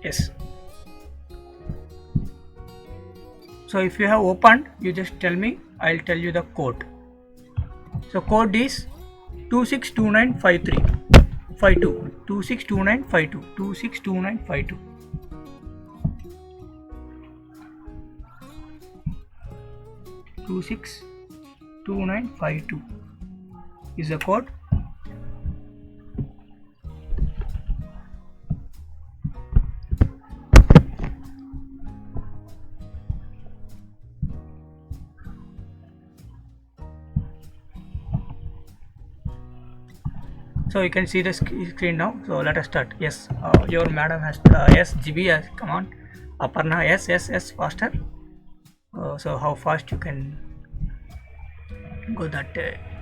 Yes. So if you have opened, you just tell me, I'll tell you the code. So code is 262953 52 262952 262952. 262952 is the code. So you can see the screen now. So let us start. Yes, your madam has yes, GB has, come on, Aparna, yes, faster. So how fast you can go, that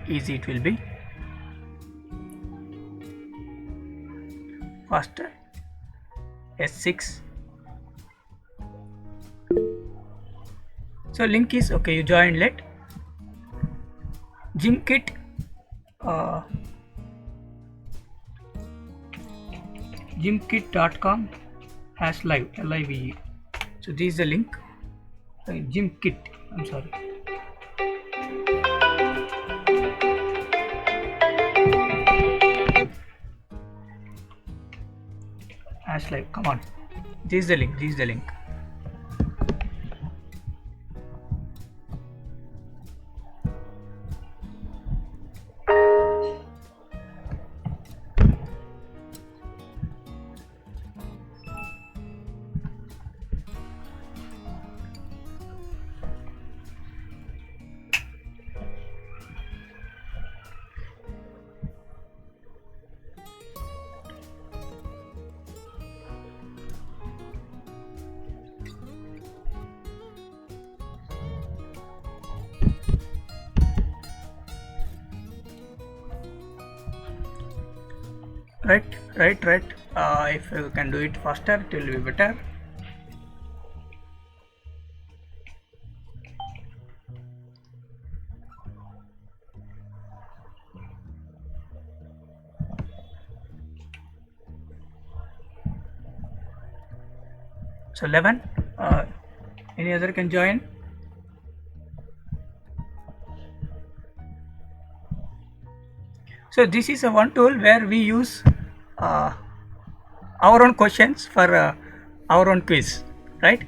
easy it will be. Faster. S6. So link is okay, you join. Let Gymkit uh, gymkit.com /live live. So this is the link. Gymkit, I'm sorry. /live, come on. This is the link. Right. If you can do it faster, it will be better. So 11, any other can join. So this is a one tool where we use our own questions for our own quiz, right?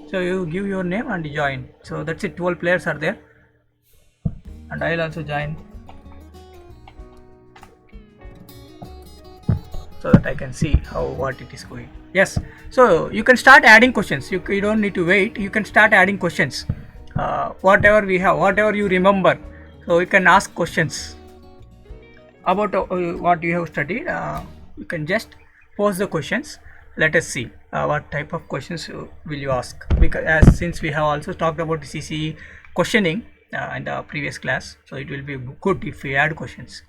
So you give your name and join. So that's it, 12 players are there, and I'll also join so that I can see what it is going. Yes, so you can start adding questions. You don't need to wait. You can start adding questions. Whatever we have, whatever you remember, so you can ask questions about what you have studied. You can just pose the questions. Let us see what type of questions will you ask, because since we have also talked about the CCE questioning in the previous class, so it will be good if we add questions.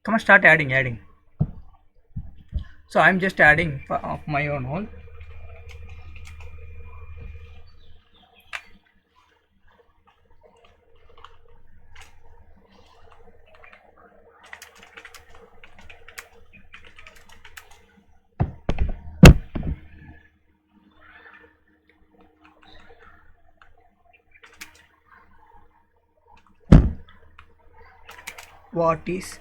Come on, start adding. So I'm just adding of my own hole. What is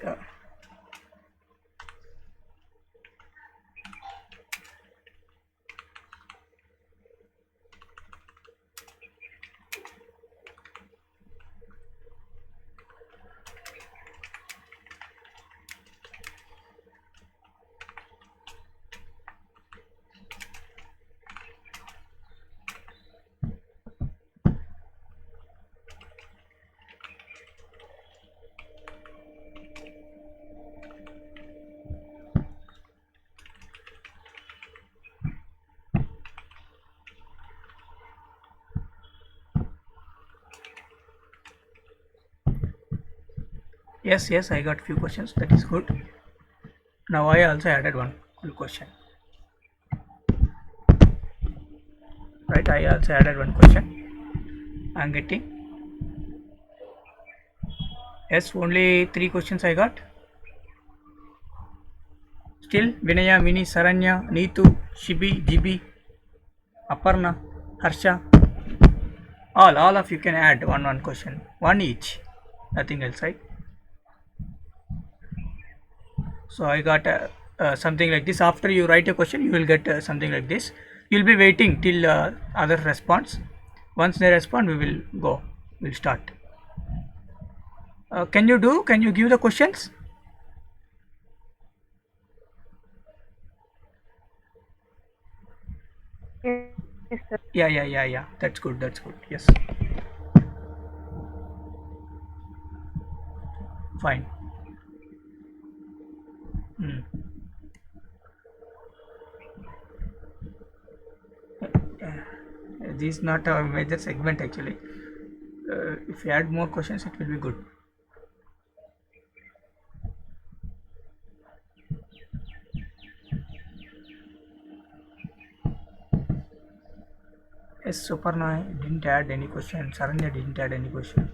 yes, I got few questions. That is good. Now I also added one question. Right, I also added one question. I'm getting Yes, only 3 questions I got. Still, Vinaya, Mini, Saranya, Neetu, Shibi, Jibi, Aparna, Harsha. All of you can add one question. One each. Nothing else, right? So I got something like this. After you write a question, you will get something like this. You'll be waiting till other response. Once they respond, we will go. We'll start. Can you give the questions? Yes, sir. Yeah. That's good. Yes. Fine. Hmm. This is not a major segment actually. If you add more questions, it will be good. Yes, Suparna didn't add any question. Saranya didn't add any question.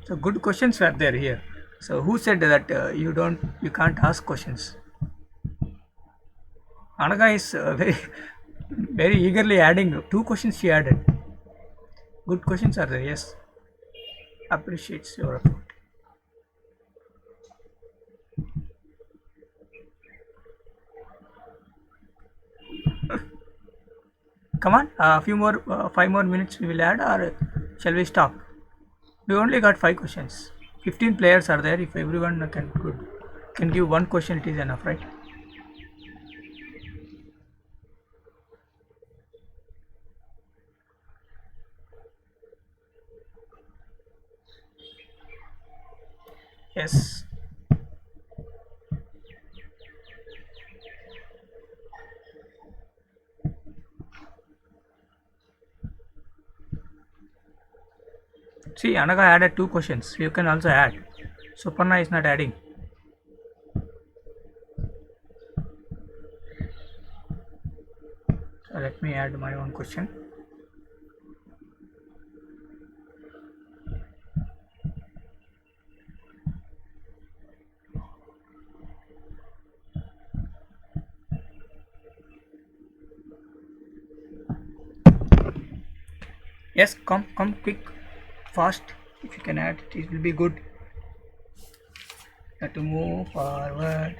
So good questions were there here. So who said that you can't ask questions? Anaga is very eagerly adding 2 questions she added. Good questions are there. Yes, appreciates your effort. Come on, a few more, 5 more minutes we will add, or shall we stop? We only got 5 questions. 15 players are there. If everyone can give one question, it is enough, right? Yes. See, Anaga added 2 questions. You can also add. Suparna is not adding. So let me add my own question. Yes, come quick, fast. If you can add, it will be good. Have to move forward.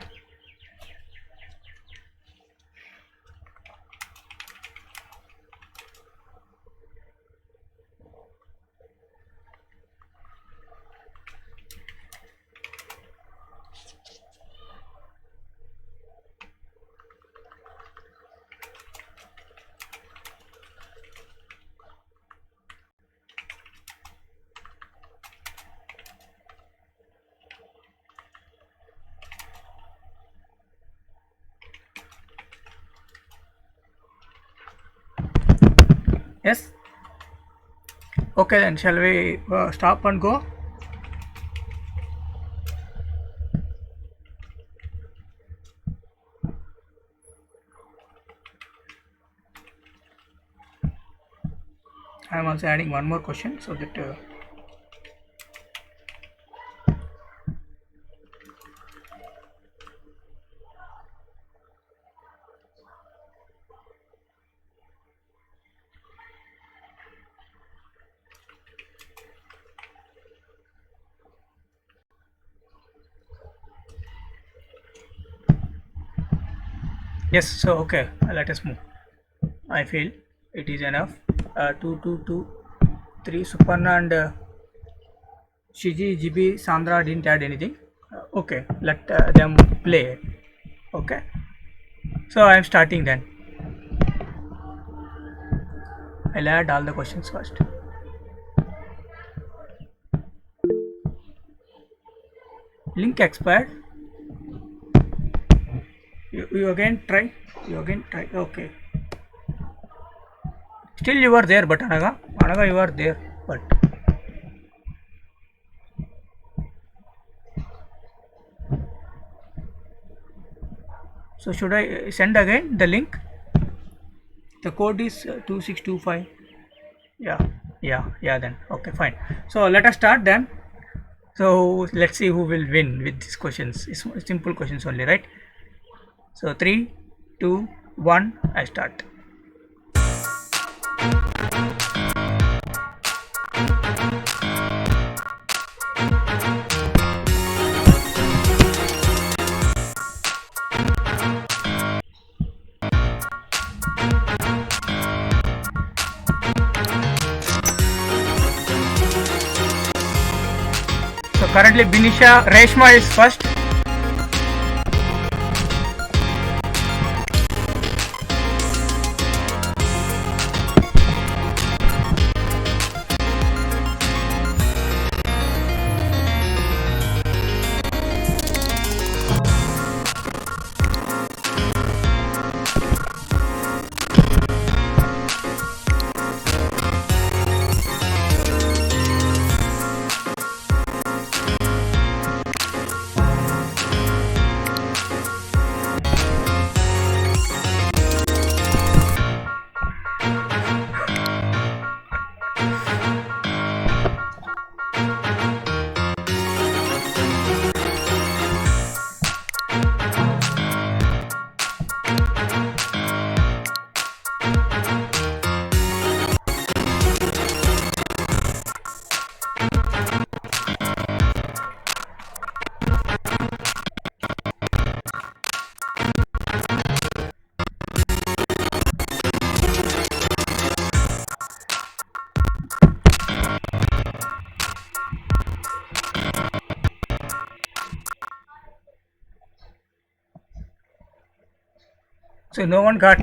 Yes. Okay, then shall we stop and go? I am also adding one more question so that. Yes, so okay, let us move. I feel it is enough. 3 Suparna and Shiji, Jibi, Sandra didn't add anything. Okay, let them play. Okay, so I am starting then. I'll add all the questions first. Link expired. You again try. Okay. Still you are there, but Anaga, Anaga, you are there, but so should I send again the link? The code is 2625. Yeah, then okay, fine. So let us start then. So let's see who will win with these questions. It's simple questions only, right? So 3, 2, 1, I start. So currently Binisha Reshma is first. So no one got.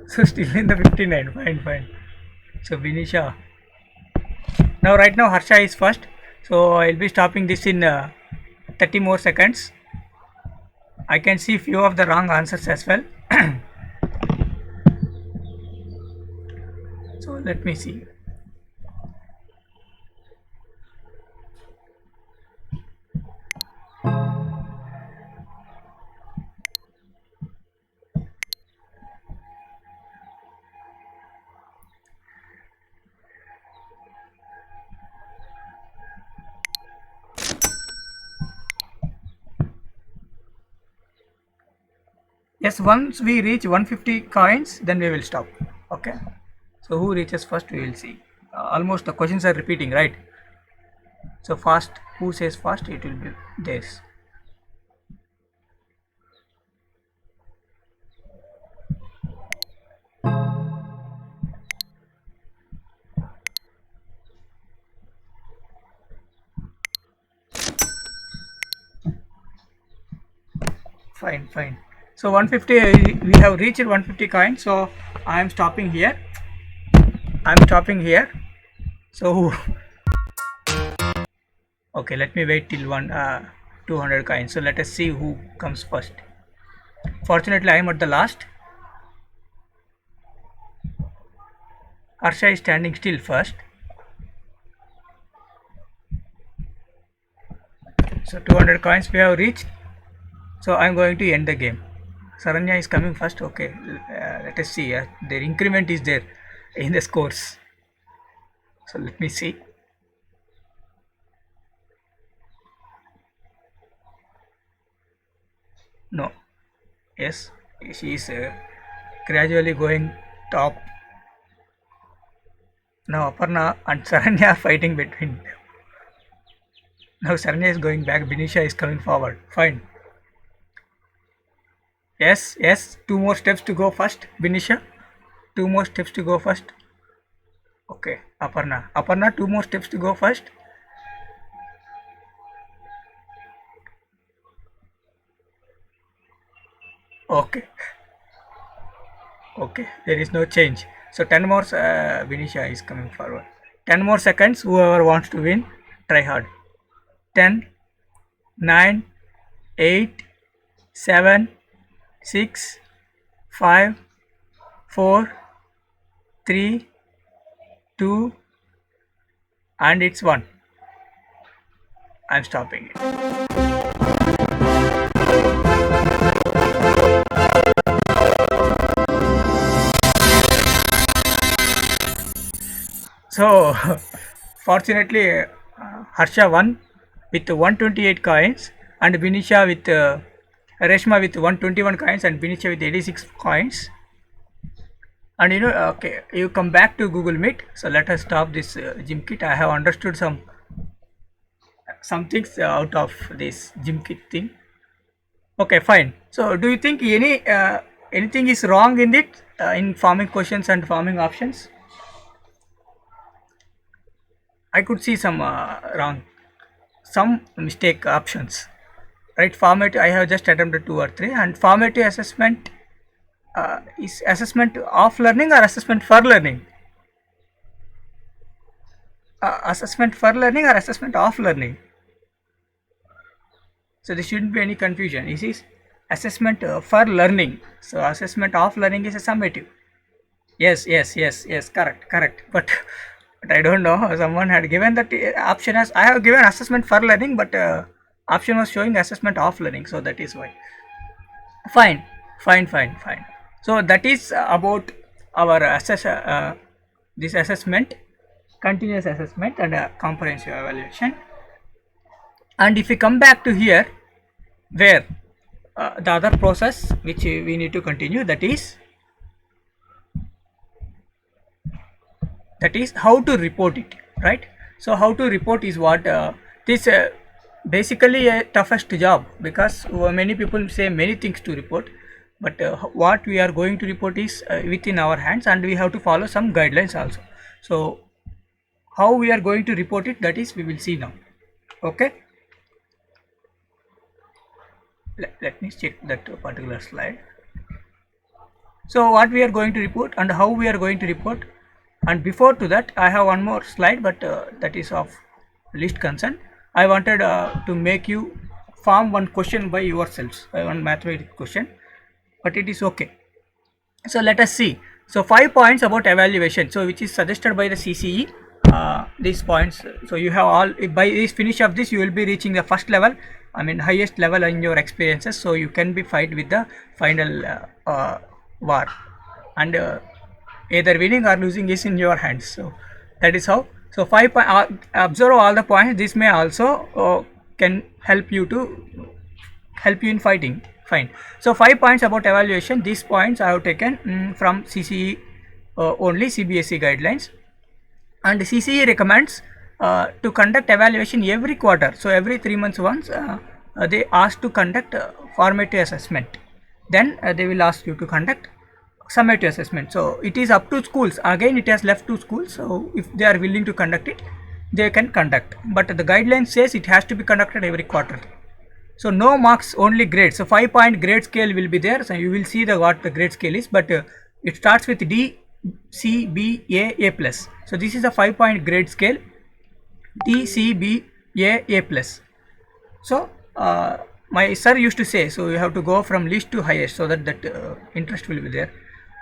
So still in the 59. Fine. So Binisha. Now right now Harsha is first. So I'll be stopping this in 30 more seconds. I can see few of the wrong answers as well. So let me see. Yes, once we reach 150 coins, then we will stop. Okay. So who reaches first, we will see. Almost the questions are repeating, right? So fast, who says fast, it will be this. Fine. So 150, we have reached 150 coins. So I am stopping here. So okay, let me wait till 200 coins. So let us see who comes first. Fortunately, I am at the last. Harsha is standing still first. So 200 coins we have reached. So I am going to end the game. Saranya is coming first. Okay, let us see. Their increment is there in the scores. So let me see. No. Yes, she is gradually going top. Now Aparna and Saranya are fighting between them. Now Saranya is going back. Binisha is coming forward. Fine. Yes. Two more steps to go first. Binisha. Two more steps to go first. Okay. Aparna, two more steps to go first. Okay. There is no change. So 10 more. Binisha is coming forward. 10 more seconds. Whoever wants to win, try hard. 10, 9, 8, 7, 6, 5, 4, 3, 2, and it's 1. I'm stopping it. So fortunately, Harsha won with 128 coins, and Binisha with Reshma with 121 coins, and Binisha with 86 coins. And okay, you come back to Google Meet. So let us stop this gym kit. I have understood some things out of this gym kit thing. Okay, fine. So do you think anything is wrong in it, in forming questions and forming options? I could see some some mistake options. Right, formative. I have just attempted 2 or 3, and formative assessment is assessment of learning or assessment for learning? Assessment for learning or assessment of learning? So there shouldn't be any confusion. This is assessment for learning. So assessment of learning is a summative. Yes, correct. But I don't know. Someone had given that option as I have given assessment for learning, but option was showing assessment of learning. So that is why. Fine. So that is about our this assessment, continuous assessment, and comprehensive evaluation. And if we come back to here, where the other process which we need to continue, that is how to report it, right? So how to report is what this basically a toughest job, because many people say many things to report, but what we are going to report is within our hands, and we have to follow some guidelines also. So how we are going to report it, that is we will see now. Okay, let me check that particular slide. So what we are going to report and how we are going to report, and before to that I have one more slide, but that is of least concern. I wanted to make you form one question by yourselves, one mathematical question, but it is okay. So let us see. So 5 points about evaluation, so which is suggested by the CCE. These points, so you have all, by this finish of this you will be reaching the first level, I mean highest level in your experiences, so you can be fight with the final war, and either winning or losing is in your hands. So that is how. So 5 observe all the points. This may also can help you in fighting. Fine. So 5 points about evaluation. These points I have taken from CCE only, CBSE guidelines, and CCE recommends to conduct evaluation every quarter. So every 3 months once they ask to conduct formative assessment. Then they will ask you to conduct summative assessment. So it is up to schools. Again, it has left to schools. So if they are willing to conduct it, they can conduct. But the guideline says it has to be conducted every quarter. So no marks, only grades. So 5-point grade scale will be there. So you will see what the grade scale is. But it starts with D, C, B, A plus. So this is a 5-point grade scale. D, C, B, A plus. So my sir used to say, so you have to go from least to highest, so that interest will be there.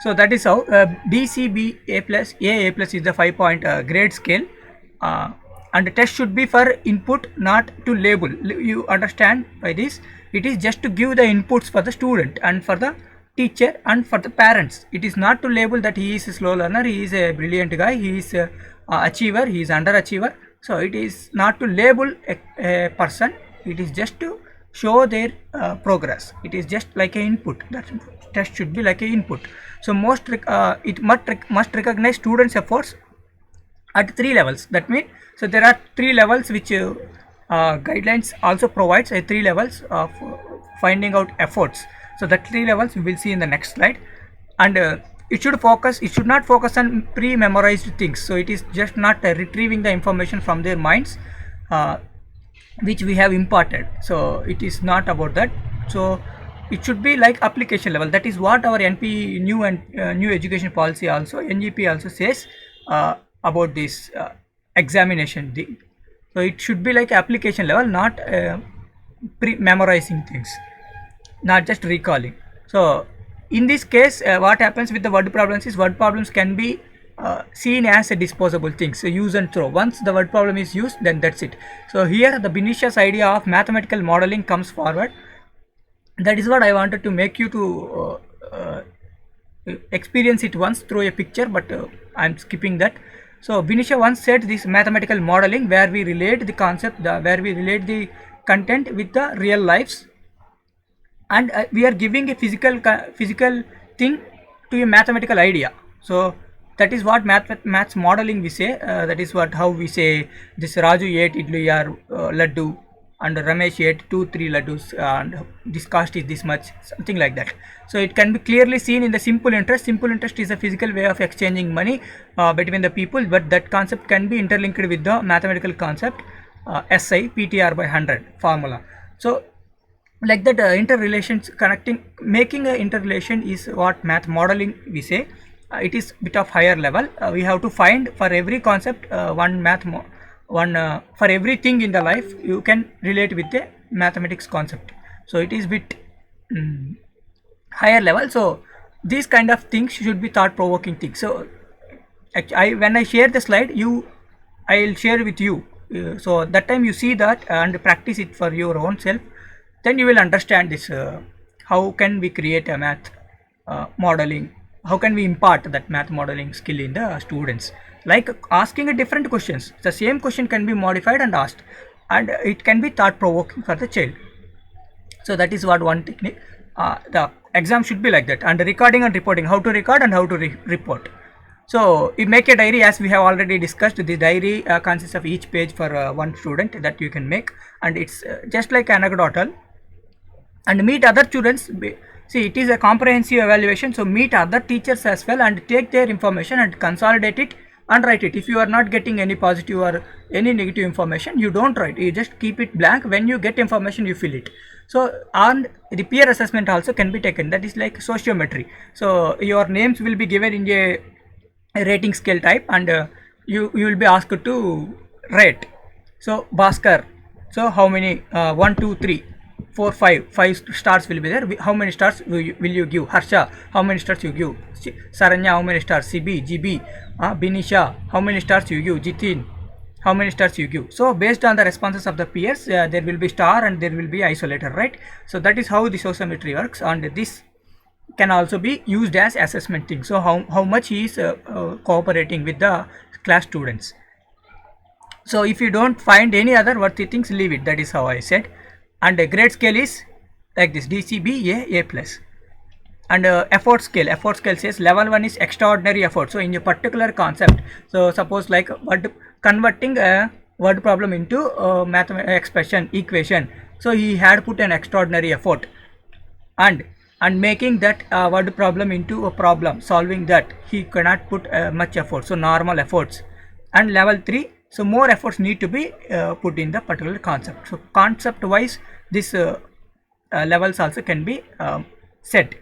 So that is how D, C, B, A plus is the 5-point grade scale, and the test should be for input, not to label. You understand by this? It is just to give the inputs for the student and for the teacher and for the parents. It is not to label that he is a slow learner, he is a brilliant guy, he is a achiever, he is underachiever. So it is not to label a person. It is just to show their progress. It is just like an input. That test should be like an input. So it must recognize students' efforts at 3 levels. That means, so there are 3 levels which guidelines also provides 3 levels of finding out efforts. So that 3 levels we will see in the next slide, and it should not focus on pre-memorized things. So it is just not retrieving the information from their minds which we have imparted. So it is not about that. So it should be like application level. That is what our NP new education policy also, NGP also says about this examination thing. So it should be like application level, not memorizing things, not just recalling. So in this case what happens with the word problems is, word problems can be seen as a disposable thing, so use and throw. Once the word problem is used, then that's it. So here the Benicia's idea of mathematical modeling comes forward. That is what I wanted to make you to experience it once through a picture, but I'm skipping that. So Benicia once said this mathematical modeling where we relate the concept, where we relate the content with the real lives, and we are giving a physical thing to a mathematical idea. So that is what maths modeling we say. That is what how we say this Raju ate idli or laddu, and Ramesh ate 2-3 laddus, and this cost is this much, something like that. So it can be clearly seen in the simple interest. Simple interest is a physical way of exchanging money between the people, but that concept can be interlinked with the mathematical concept SI PTR by 100 formula. So like that, interrelations connecting, making a interrelation is what math modeling we say. It is bit of higher level. We have to find for every concept for everything in the life you can relate with the mathematics concept. So it is bit higher level. So these kind of things should be thought provoking things. So when I share the slide, I will share with you. So that time you see that and practice it for your own self, then you will understand this. How can we create a math modeling? How can we impart that math modeling skill in the students? Like asking a different questions. The same question can be modified and asked, and it can be thought provoking for the child. So that is what one technique. The exam should be like that. And recording and reporting, how to record and how to report. So you make a diary, as we have already discussed. The diary consists of each page for one student that you can make, and it's just like anecdotal. And meet other students. See, it is a comprehensive evaluation, so meet other teachers as well and take their information and consolidate it and write it. If you are not getting any positive or any negative information, you don't write, you just keep it blank. When you get information, you fill it. So and the peer assessment also can be taken, that is like sociometry. So your names will be given in a rating scale type, and you will be asked to rate. So Bhaskar, so how many 1 2 3 4 5 stars will be there. How many stars will you give? Harsha, how many stars you give? Saranya, how many stars? CB, GB, Binisha, how many stars you give? Jitin, how many stars you give? So based on the responses of the peers, there will be star and there will be isolator, right? So that is how the sociometry works, and this can also be used as assessment thing. So how much he is cooperating with the class students. So if you don't find any other worthy things, leave it. That is how I said. And the grade scale is like this: DCB A plus. And effort scale says level 1 is extraordinary effort. So in a particular concept, so suppose like converting a word problem into mathematical expression equation, so he had put an extraordinary effort, and making that word problem into a problem, solving that, he cannot put much effort, so normal efforts. And level 3, so more efforts need to be put in the particular concept. So concept wise, this levels also can be set,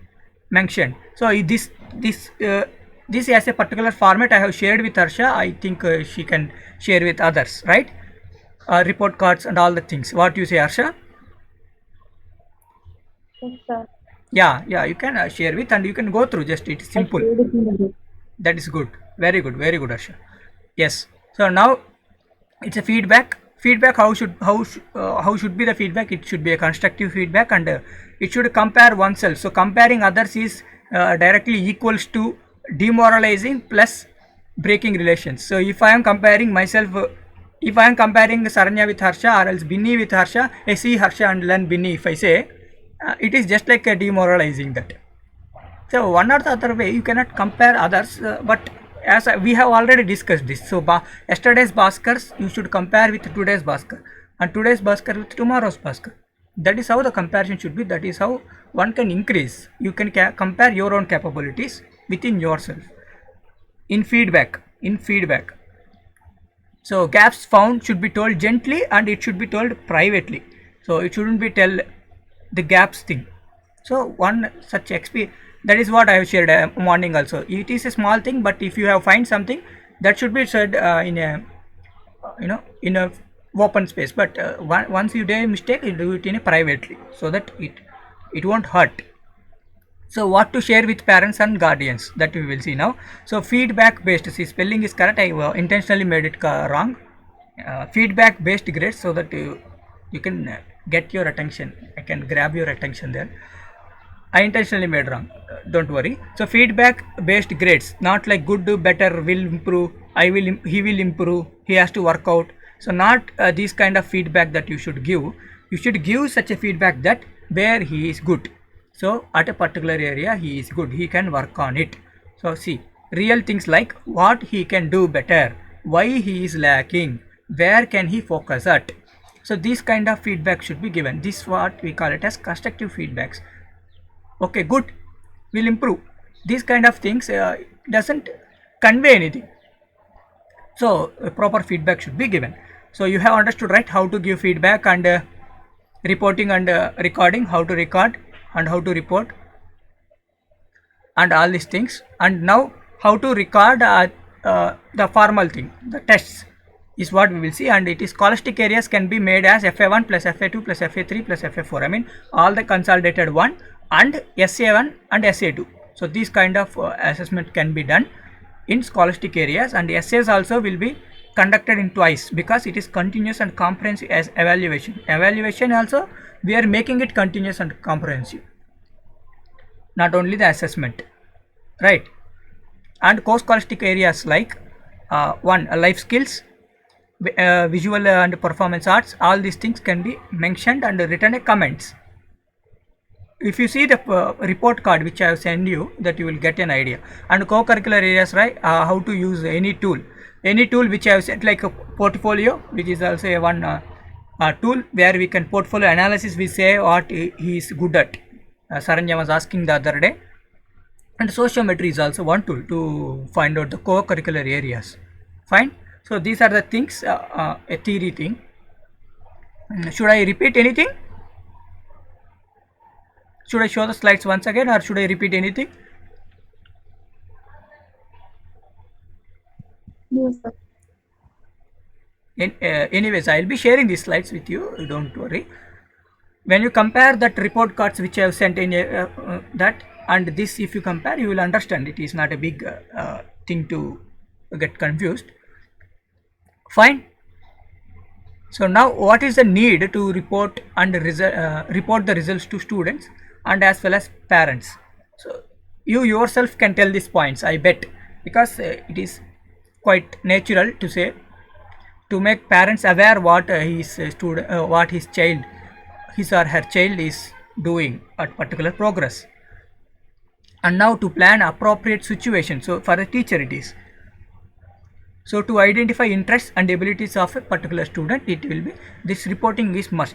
mentioned. So this as a particular format I have shared with Harsha. I think she can share with others, right? Report cards and all the things. What you say, Harsha? Yes, sir. Yeah, you can share with, and you can go through. Just it's simple. That is good. Very good, Harsha. Yes. So now it's a feedback. How should be the feedback? It should be a constructive feedback, and it should compare oneself. So comparing others is directly equals to demoralizing plus breaking relations. So if I am comparing myself, if I am comparing Saranya with Harsha, or else Binny with Harsha, I see Harsha and learn Binny. If I say, it is just like a demoralizing that. So one or the other way you cannot compare others, but as we have already discussed this. So yesterday's Bhaskars you should compare with today's Bhaskar, and today's Bhaskar with tomorrow's Bhaskar. That is how the comparison should be. That is how one can increase. You can compare your own capabilities within yourself. In feedback. So gaps found should be told gently, and it should be told privately. So it shouldn't be tell the gaps thing. So one such experience, that is what I have shared morning also. It is a small thing, but if you have find something, that should be said in a in a open space. But once you do a mistake, you do it in a privately, so that it won't hurt. So what to share with parents and guardians, that we will see now. So feedback based, see spelling is correct, I intentionally made it wrong. Feedback based grades, so that you can get your attention, I can grab your attention there. I intentionally made wrong, don't worry. So feedback based grades, not like good, better, will improve, he will improve, he has to work out. So not this kind of feedback that you should give. You should give such a feedback that where he is good. So at a particular area he is good, he can work on it. So see, real things like what he can do better, why he is lacking, where can he focus at. So this kind of feedback should be given. This what we call it as constructive feedbacks. Okay, good, will improve. These kind of things doesn't convey anything. So proper feedback should be given. So you have understood, right, how to give feedback and reporting and recording, how to record and how to report and all these things. And now how to record the formal thing, the tests is what we will see. And it is scholastic areas can be made as FA1 plus FA2 plus FA3 plus FA4. I mean all the consolidated one, and SA1 and SA2. So these kind of assessment can be done in scholastic areas, and essays also will be conducted in twice, because it is continuous and comprehensive as evaluation. Evaluation also we are making it continuous and comprehensive, not only the assessment, right? And co-scholastic areas like one life skills, visual and performance arts, all these things can be mentioned and written a comments. If you see the report card which I have sent you, that you will get an idea. And co-curricular areas, right, how to use any tool which I have sent, like a portfolio, which is also a one tool where we can portfolio analysis, we say what he is good at. Saranya was asking the other day. And sociometry is also one tool to find out the co-curricular areas. Fine. So these are the things, a theory thing. Should I repeat anything? Should I show the slides once again, or should I repeat anything? No, sir. Anyways, I will be sharing these slides with you, don't worry. When you compare that report cards which I have sent in that and this, if you compare, you will understand it is not a big thing to get confused. Fine. So now what is the need to report and report the results to students and as well as parents? So you yourself can tell these points, I bet, because it is quite natural to say, to make parents aware what his what his or her child is doing at particular progress. And now to plan appropriate situation. So for a teacher it is. So to identify interests and abilities of a particular student, it will be, this reporting is must,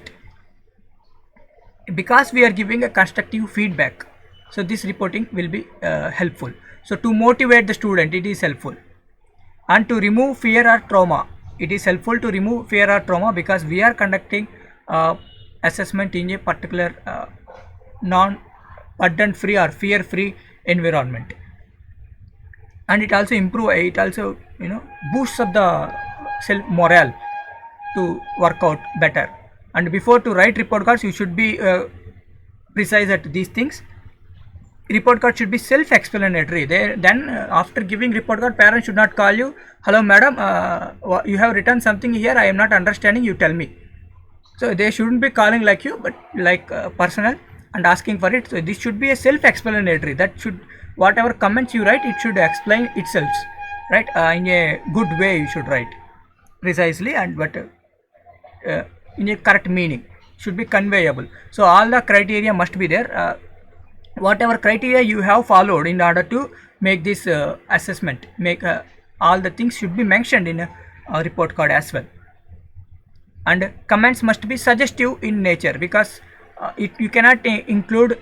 because we are giving a constructive feedback. So this reporting will be helpful. So to motivate the student, it is helpful. And to remove fear or trauma, it is helpful to remove fear or trauma, because we are conducting assessment in a particular non-burden free or fear free environment. And it also boosts up the self morale to work out better. And before to write report cards, you should be precise at these things. Report card should be self-explanatory. Then after giving report card, parents should not call you, hello madam, you have written something here, I am not understanding, you tell me. So they shouldn't be calling like you, but like personal and asking for it. So this should be a self-explanatory. That should, whatever comments you write, it should explain itself, right? In a good way you should write precisely, and but in a correct meaning, should be conveyable. So all the criteria must be there. Whatever criteria you have followed in order to make this assessment, all the things should be mentioned in a report card as well. And comments must be suggestive in nature, because you cannot include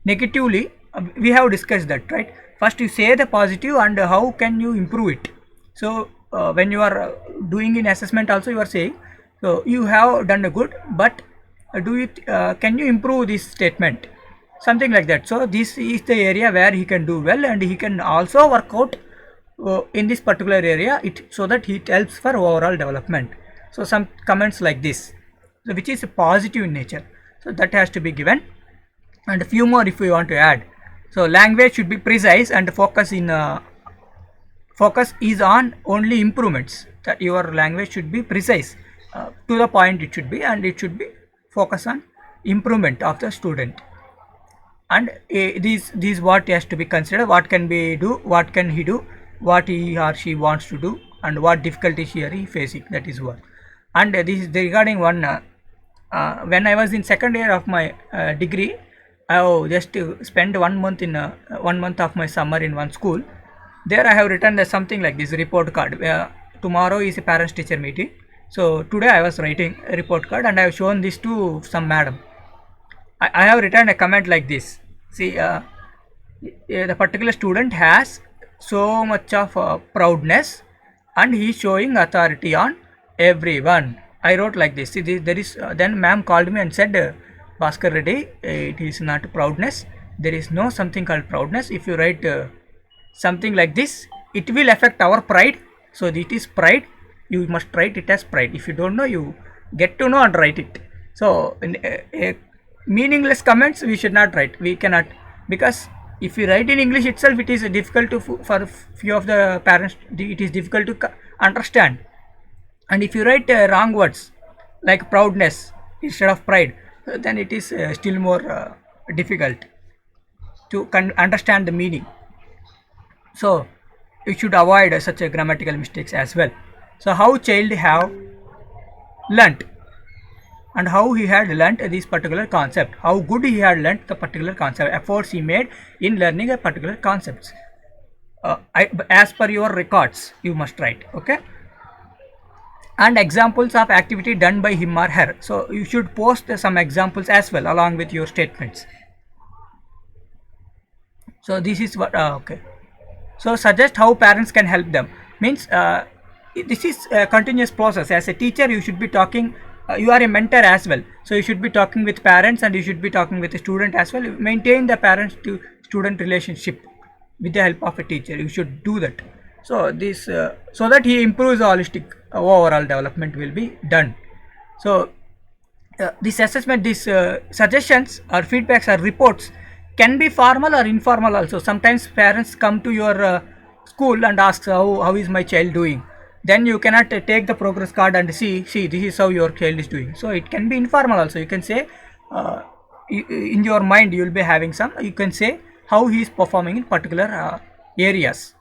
negatively. We have discussed that, right? First you say the positive and how can you improve it. So when you are doing in assessment also, you are saying, so you have done a good, but can you improve this statement, something like that. So this is the area where he can do well, and he can also work out in this particular area, so that it helps for overall development. So some comments like this, so which is positive in nature, so that has to be given. And a few more if we want to add. So language should be precise and focus is on only improvements. That your language should be precise, to the point it should be, and it should be focus on improvement of the student. And these what has to be considered, what can be do, what can he do, what he or she wants to do, and what difficulties he or he facing. That is what. And this is regarding one, when I was in second year of my degree, I have just spent 1 month in 1 month of my summer in one school. There I have written something like this report card. Tomorrow is a parents teacher meeting, so today I was writing a report card and I have shown this to some madam. I have written a comment like this. See, the particular student has so much of proudness and he is showing authority on everyone. I wrote like this. See, there is then ma'am called me and said, Bhaskar Reddy, it is not proudness. There is no something called proudness. If you write something like this, it will affect our pride. So it is pride. You must write it as pride. If you don't know, you get to know and write it. So meaningless comments we should not write. We cannot, because if we write in English itself, it is difficult to for few of the parents. It is difficult to understand. And if you write wrong words like proudness instead of pride, then it is still more difficult to understand the meaning. So you should avoid such a grammatical mistakes as well. So how child have learnt, and how he had learnt this particular concept, how good he had learnt the particular concept, efforts he made in learning a particular concepts. As per your records you must write, okay. And examples of activity done by him or her. So you should post some examples as well along with your statements. So this is what okay. So suggest how parents can help them. Means this is a continuous process. As a teacher, you should be talking. You are a mentor as well, so you should be talking with parents and you should be talking with the student as well. Maintain the parents to student relationship with the help of a teacher. You should do that. So this so that he improves the holistic overall development will be done. So this assessment, these suggestions or feedbacks or reports can be formal or informal also. Sometimes parents come to your school and ask how is my child doing. Then you cannot take the progress card and see this is how your child is doing. So it can be informal also. You can say in your mind you will be having some, you can say how he is performing in particular areas.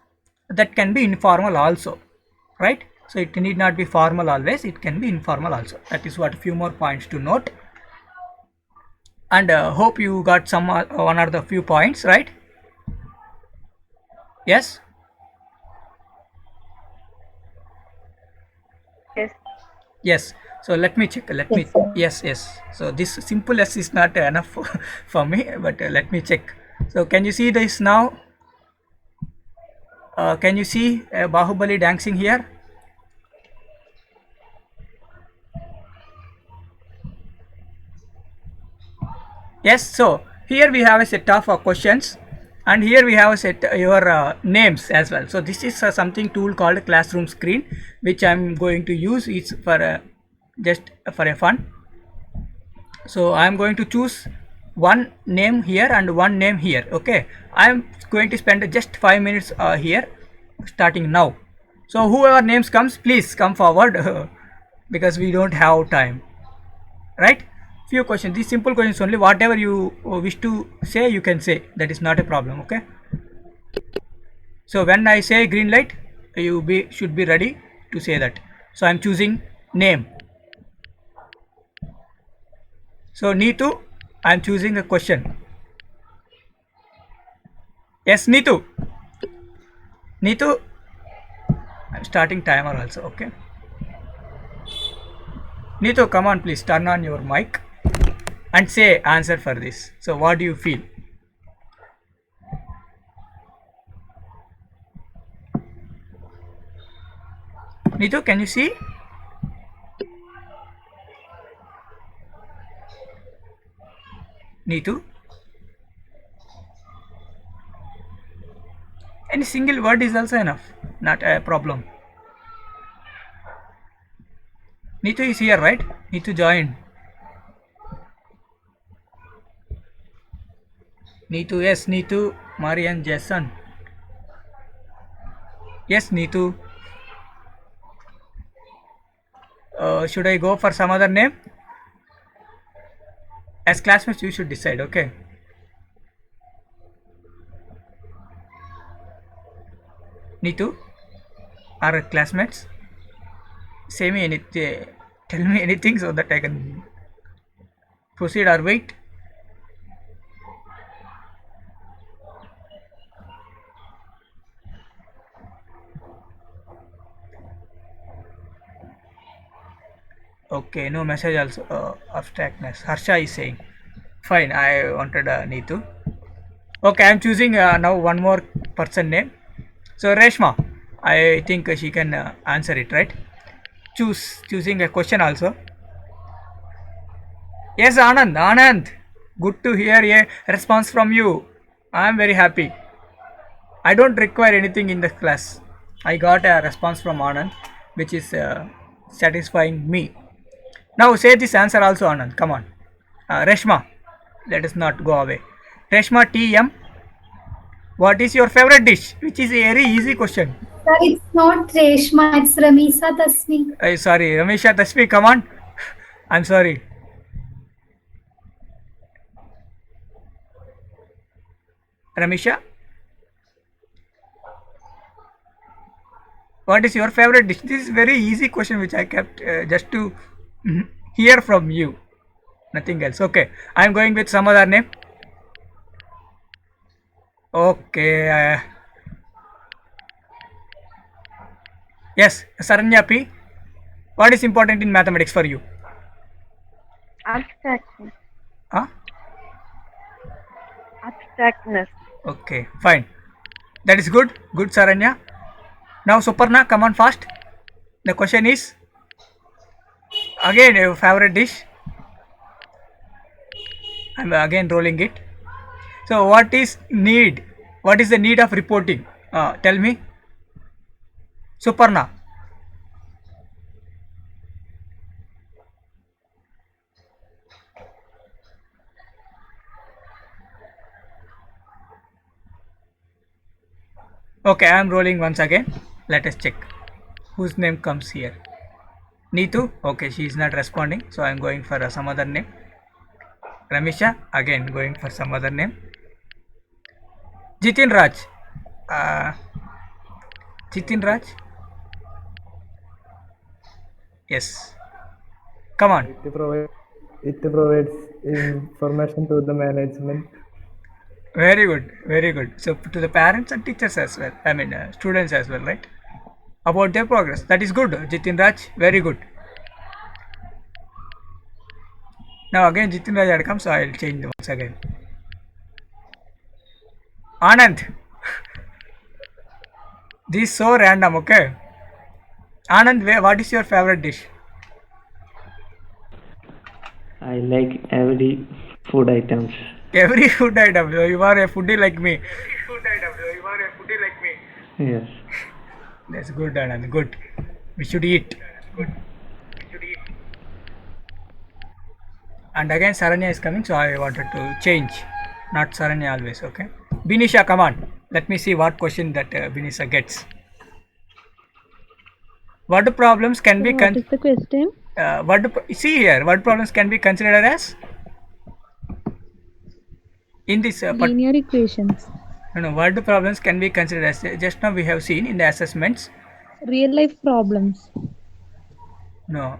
That can be informal also, right? So it need not be formal always, it can be informal also. That is what a few more points to note. And hope you got some one or the few points, right? Yes. Yes. Yes. So let me check. Let me. Yes. Yes. So this simple S is not enough for me, but let me check. So can you see this now? Can you see Bahubali dancing here? Yes. So here we have a set of questions, and here we have a set your names as well. So this is something tool called classroom screen, which I am going to use. It's for just for a fun. So I am going to choose one name here and one name here. Okay, I am going to spend just 5 minutes here, starting now. So whoever names comes, please come forward because we don't have time, right? Few questions, these simple questions only. Whatever you wish to say, you can say. That is not a problem. Okay. So when I say green light, you should be ready to say that. So I am choosing name. So Neetu, I am choosing a question. Yes, Neetu. Neetu, I am starting timer also. Okay. Neetu, come on, please turn on your mic and say answer for this. So what do you feel? Neetu, can you see? Neetu? Any single word is also enough, not a problem. Neetu is here, right? Neetu joined. Neetu, yes, Neetu, Marian, Jason. Yes, Neetu. Should I go for some other name? As classmates, you should decide, okay? Neetu, our classmates, say me anything, tell me anything so that I can proceed or wait. Okay, no message also. Abstractness. Harsha is saying. Fine, I wanted Neetu. Okay, I'm choosing now one more person name. So Reshma, I think she can answer it, right? Choosing a question also. Yes, Anand. Anand, good to hear a response from you. I am very happy. I don't require anything in the class. I got a response from Anand, which is satisfying me. Now say this answer also, Anand. Come on. Reshma, let us not go away. Reshma TM, what is your favorite dish? Which is a very easy question. Sir, it's not Reshma, it's Ramisa Tasmi. Sorry, Ramesha Tasmi, come on. I'm sorry. Ramesha, what is your favorite dish? This is very easy question which I kept just to hear from you. Nothing else. Okay, I'm going with some other name. Okay. Yes, Saranya P. What is important in mathematics for you? Abstraction. Huh? Abstractness. Okay, fine. That is good. Good, Saranya. Now, Suparna, come on fast. The question is again your favorite dish. I'm again rolling it. So, what is need? What is the need of reporting? Tell me, Suparna. Okay, I am rolling once again. Let us check whose name comes here. Neetu. Okay, she is not responding, so I am going for some other name. Ramisha, again going for some other name. Jitin Raj. Uh, Jitin Raj. Yes. Come on. It provides information to the management. Very good. Very good. So to the parents and teachers as well. I mean students as well, right? About their progress. That is good. Jitin Raj. Very good. Now again Jitin Raj had come, so I will change once again. Anand. This is so random, okay? Anand, what is your favorite dish? I like every food items. Every food item. You are a foodie like me. Yes. That's good, Anand. Good. We should eat. And again, Saranya is coming, so I wanted to change. Not Saranya always, okay? Binisha, come on. Let me see what question that Binisha gets. What problems can be What is the question? see here? What problems can be considered as in this? Linear equations. No, what problems can be considered as? Just now we have seen in the assessments. Real life problems. No.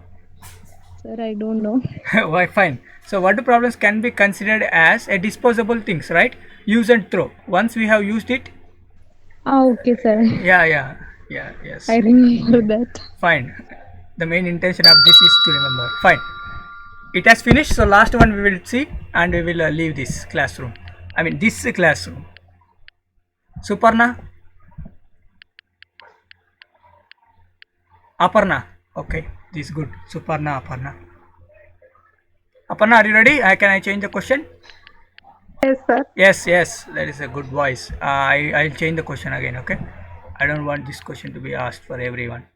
Sir, I don't know. Why? Fine. So, what problems can be considered as a disposable things, right? Use and throw. Once we have used it. Okay, sir. Yeah. Yes. I remember that. Fine. The main intention of this is to remember. Fine. It has finished. So, last one we will see and we will leave this classroom. I mean, this classroom. Suparna. Aparna. Okay. This is good. Suparna, Aparna. Aparna, are you ready? Can I change the question? Yes, sir. Yes. That is a good voice. I'll change the question again. Okay. I don't want this question to be asked for everyone.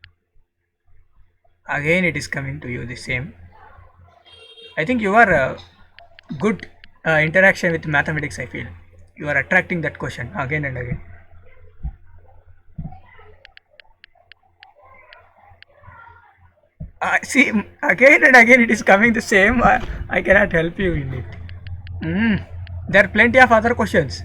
Again, it is coming to you the same. I think you are a good interaction with mathematics. I feel You are attracting that question again and again. See, again and again it is coming the same. I cannot help you in it. There are plenty of other questions.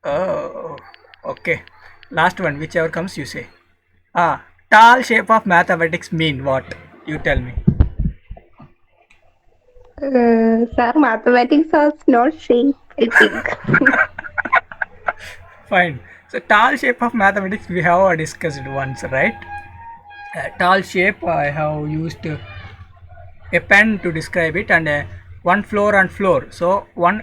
Oh, okay. Last one, whichever comes, you say. Tall shape of mathematics mean what? You tell me. Sir, mathematics is not shape, I think. Fine. So tall shape of mathematics we have discussed once, right? Tall shape I have used a pen to describe it, and one floor on floor. So one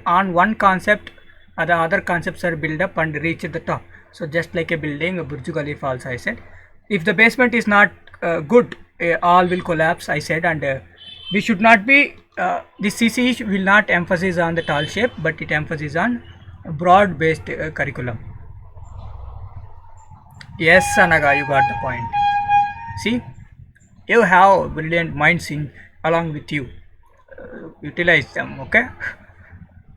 concept, the other concepts are built up and reach the top. So just like a building, a Burj Khalifa also I said. If the basement is not good, all will collapse I said, and we should not be. This CCE will not emphasize on the tall shape, but it emphasizes on broad-based curriculum. Yes, Anaga, you got the point. See, you have brilliant minds in along with you. Utilize them, okay?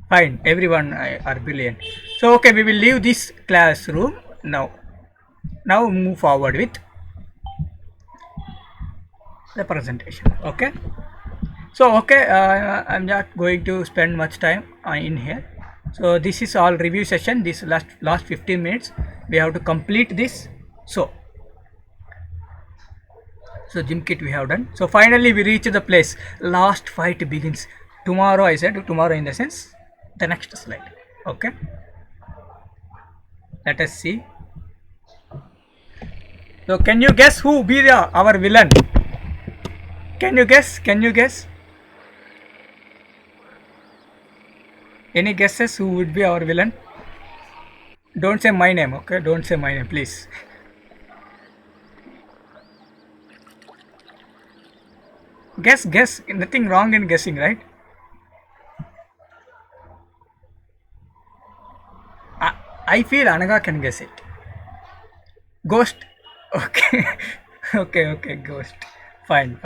Fine, everyone are brilliant. So, okay, we will leave this classroom now. Now move forward with the presentation, okay? So, okay, I'm not going to spend much time in here. So, this is all review session. This last 15 minutes, we have to complete this. So gym kit we have done. So finally we reach the place. Last fight begins. Tomorrow I said, tomorrow in the sense the next slide. Okay. Let us see. So can you guess who be our villain? Can you guess? Can you guess? Any guesses who would be our villain? Don't say my name, okay? Don't say my name, please. Guess. Nothing wrong in guessing, right? I feel Anaga can guess it. Ghost. Okay. okay. Ghost. Fine.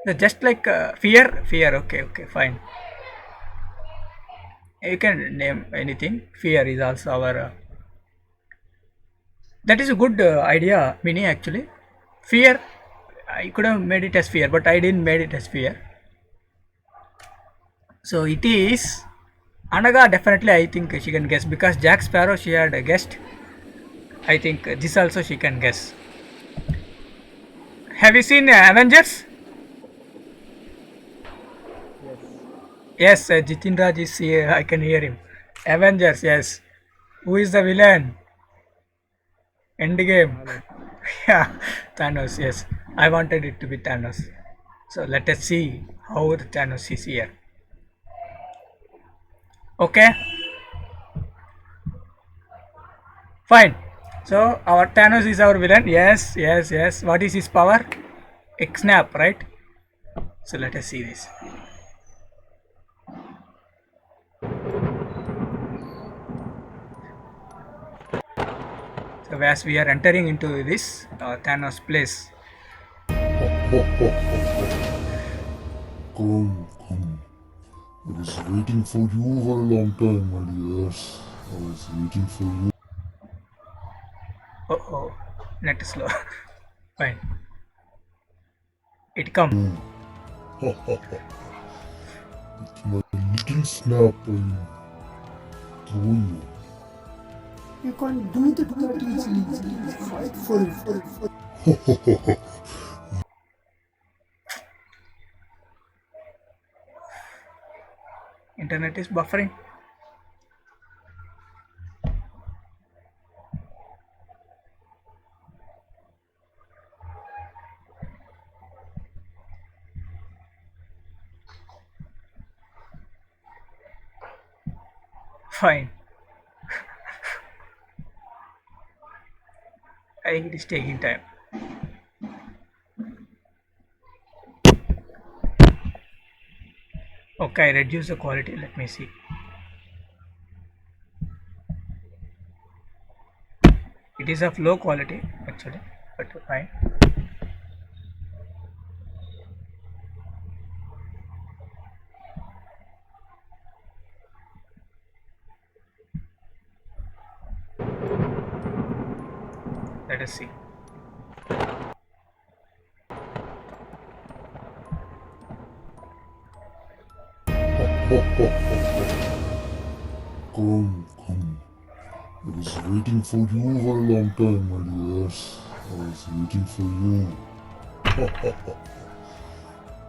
So just like fear. Okay. Fine. You can name anything. Fear is also our. That is a good idea, Mini. Actually, fear. I could have made it as fear, but I didn't made it as fear. So it is Anaga. Definitely, I think she can guess because Jack Sparrow she had guessed. I think this also she can guess. Have you seen Avengers? Yes, Jitin Raj is here. I can hear him. Avengers, yes. Who is the villain? Endgame. Yeah, Thanos, yes. I wanted it to be Thanos. So let us see how the Thanos is here. Okay. Fine. So our Thanos is our villain. Yes. What is his power? X-snap, right? So let us see this. So as we are entering into this Thanos place. Come. I was waiting for you for a long time, my dears. I was waiting for you. Oh, net slow. Fine. It come. With my little snap, I throw you. You can't do that easily. Fight for it. Internet is buffering. Fine. It is taking time. Okay, I reduce the quality. Let me see. It is of low quality actually, but fine. Let us see. Come, come. I was waiting for you for a long time, my dears. I was waiting for you.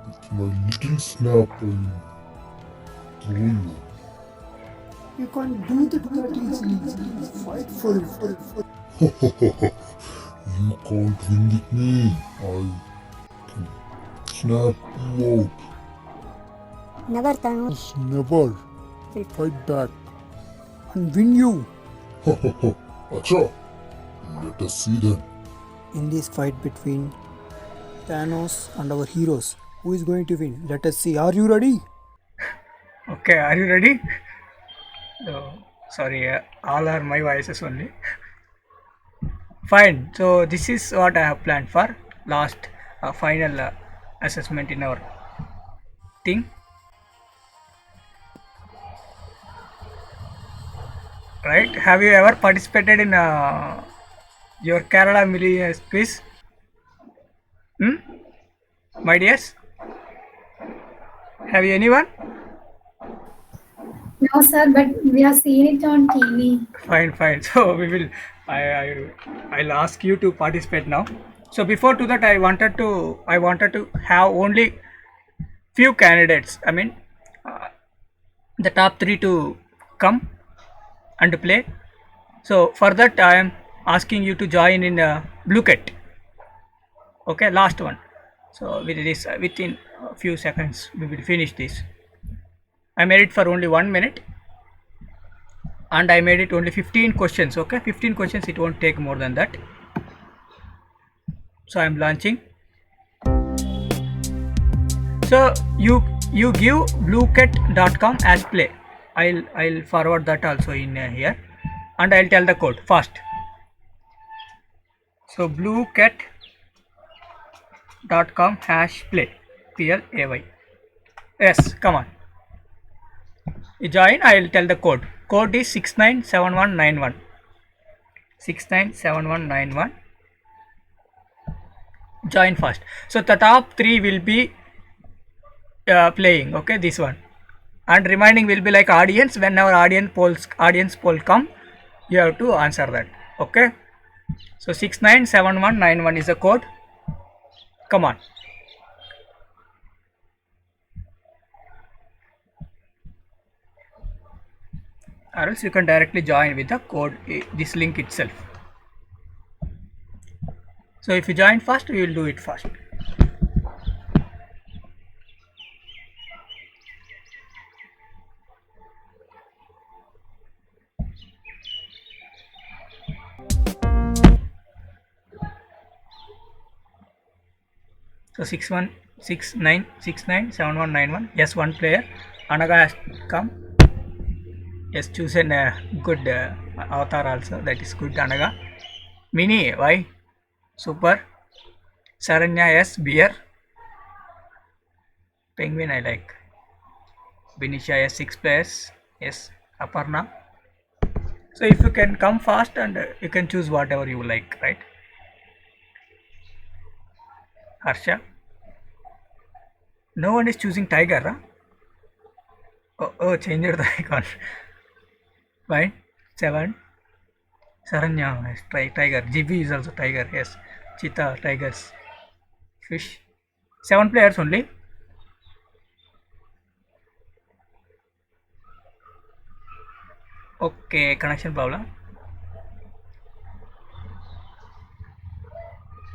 With my little snap, I'll throw you. You can't do that easily. Fight for it. You can't win with me. I can snap you out. Never, Thanos. Never. I'll fight back and win you. Acha. Let us see then. In this fight between Thanos and our heroes, who is going to win? Let us see. Are you ready? Okay, are you ready? Oh, sorry, all are my voices only. Fine. So this is what I have planned for last final assessment in our thing. Right? Have you ever participated in your Kerala Millionaires quiz? My dears? Have you anyone? No, sir, but we have seen it on TV. Fine. So we will. I'll ask you to participate now. So before to that, I wanted to have only few candidates. I mean, the top 3 to come and play. So for that, I am asking you to join in Blue Cat. Okay, last one. So with this, within a few seconds, we will finish this. I made it for only 1 minute, and I made it only 15 questions. Okay, 15 questions. It won't take more than that. So I am launching. So you give bluecat.com as play. I'll forward that also in here, and I'll tell the code fast. So bluecat.com #play PLAY. Yes, come on. You join. I'll tell the code. Code is 697191. 697191. Join fast. So the top 3 will be playing. Okay, this one. And remaining will be like audience. Whenever audience poll come, you have to answer that. Okay. So 697191 is the code. Come on. Or else you can directly join with the code, this link itself. So if you join fast, we will do it fast. So 6169697191. Yes, one player. Anaga has come. Yes, chosen a good avatar also. That is good, Anaga. Mini, why? Super. Saranya, yes. Beer. Penguin, I like. Binisha, yes. 6 players. Yes. Aparna. So if you can come fast, and you can choose whatever you like, right? Harsha. No one is choosing tiger, huh? Oh, changed the icon. Fine. 7. Saranya, yes, tiger. GB is also tiger, yes. Cheetah, tigers. Fish. 7 players only. Okay, connection problem.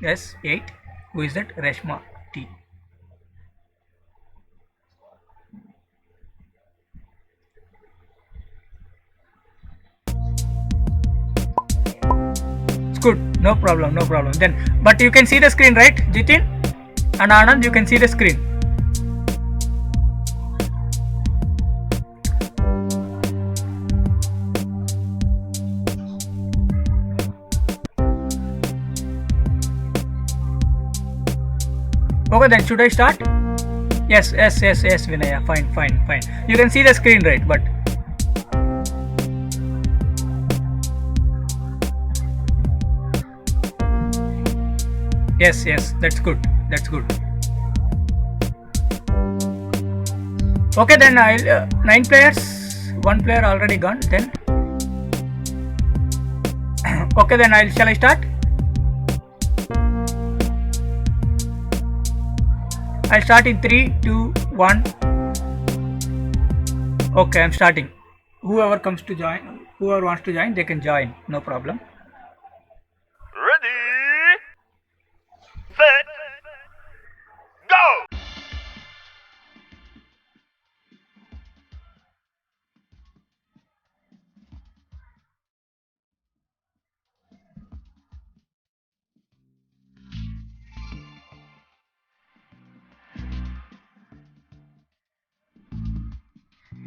Yes, 8. Who is that? Reshma T. It's good. No problem. Then, but you can see the screen, right, Jitin and Anand? You can see the screen. Okay, then should I start? Yes, Vinaya. Fine. You can see the screen, right? But Yes, that's good. Okay, then I'll 9 players. 1 player already gone. Then okay, then shall I start? I'll start in 3, 2, 1. Okay, I'm starting. Whoever wants to join, they can join. No problem. Ready, set, go!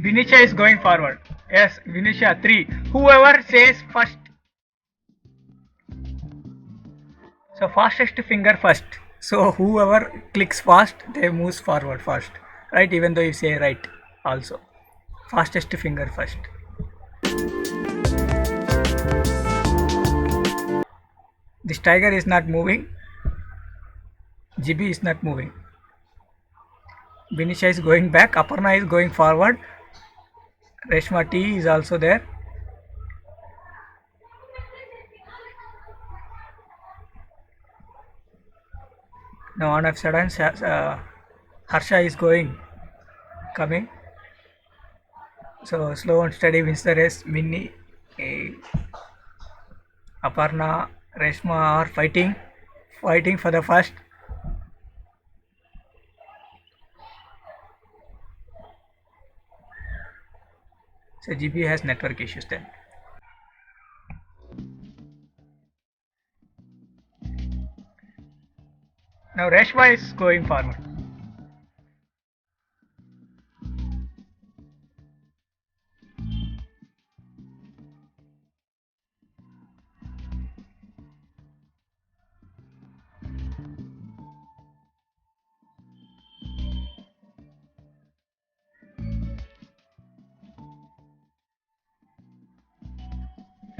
Vinisha is going forward. Yes, Vinisha, 3. Whoever says first. So fastest finger first. So whoever clicks fast, they moves forward first. Right? Even though you say right also. Fastest finger first. This tiger is not moving. GB is not moving. Vinisha is going back. Aparna is going forward. Reshma T is also there. Now on a sudden, Harsha is coming. So slow and steady wins the race. Minnie, Aparna, Reshma are fighting for the first. So GB has network issues then. Now Reshma is going forward.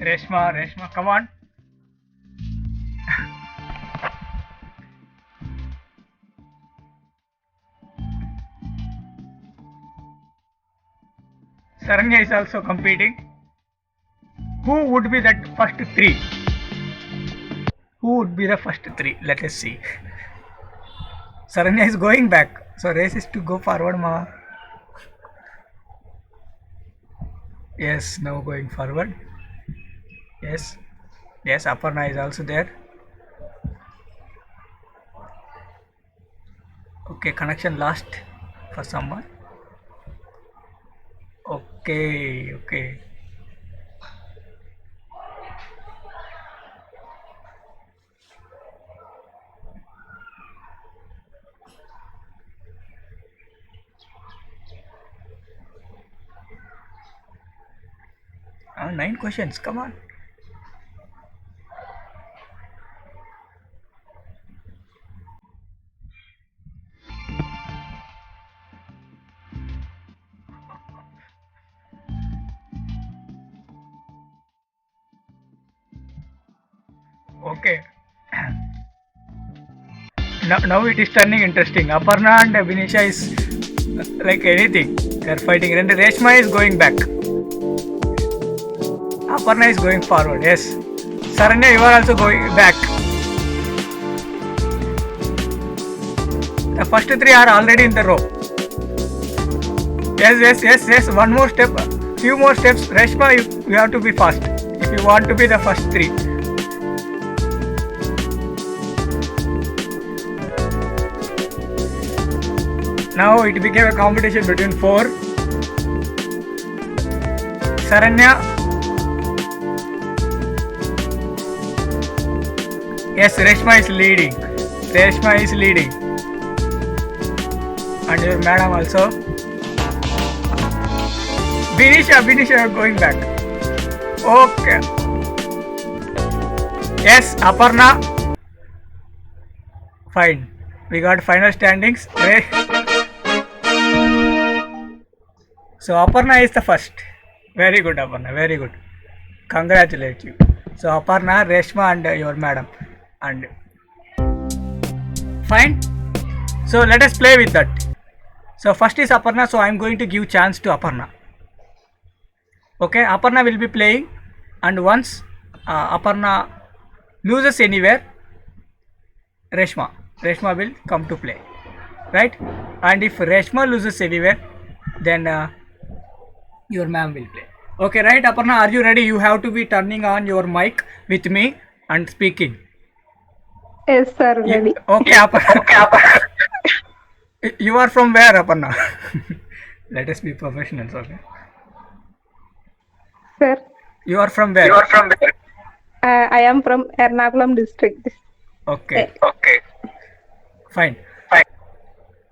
Reshma, come on. Saranya is also competing. Who would be that first 3? Who would be the first 3? Let us see. Saranya is going back. So race is to go forward, ma. Yes, now going forward. Yes, Aparna is also there. Okay, connection lost for someone. Okay. Oh, 9 questions, come on. Okay. Now it is turning interesting. Aparna and Vinisha is like anything. They are fighting. And Reshma is going back. Aparna is going forward. Yes. Saranya, you are also going back. The first 3 are already in the row. Yes. One more step. Few more steps. Reshma, you have to be fast if you want to be the first 3. Now it became a competition between 4. Saranya. Yes, Reshma is leading. And your madam also. Vinisha going back. Okay. Yes, Aparna. Fine. We got final standings. So Aparna is the first. Very good, Aparna. Very good. Congratulate you. So Aparna, Reshma and your madam. And Fine. So let us play with that. So first is Aparna, so I am going to give chance to Aparna. Okay, Aparna will be playing, and once Aparna loses anywhere, Reshma will come to play, right? And if Reshma loses anywhere, then your ma'am will play. Okay, right, Aparna, are you ready? You have to be turning on your mic with me and speaking. Yes, sir. Ready. Okay, Aparna. You are from where, Aparna? Let us be professionals, okay? Sir, You are from where? I am from Ernakulam district. Okay. Fine.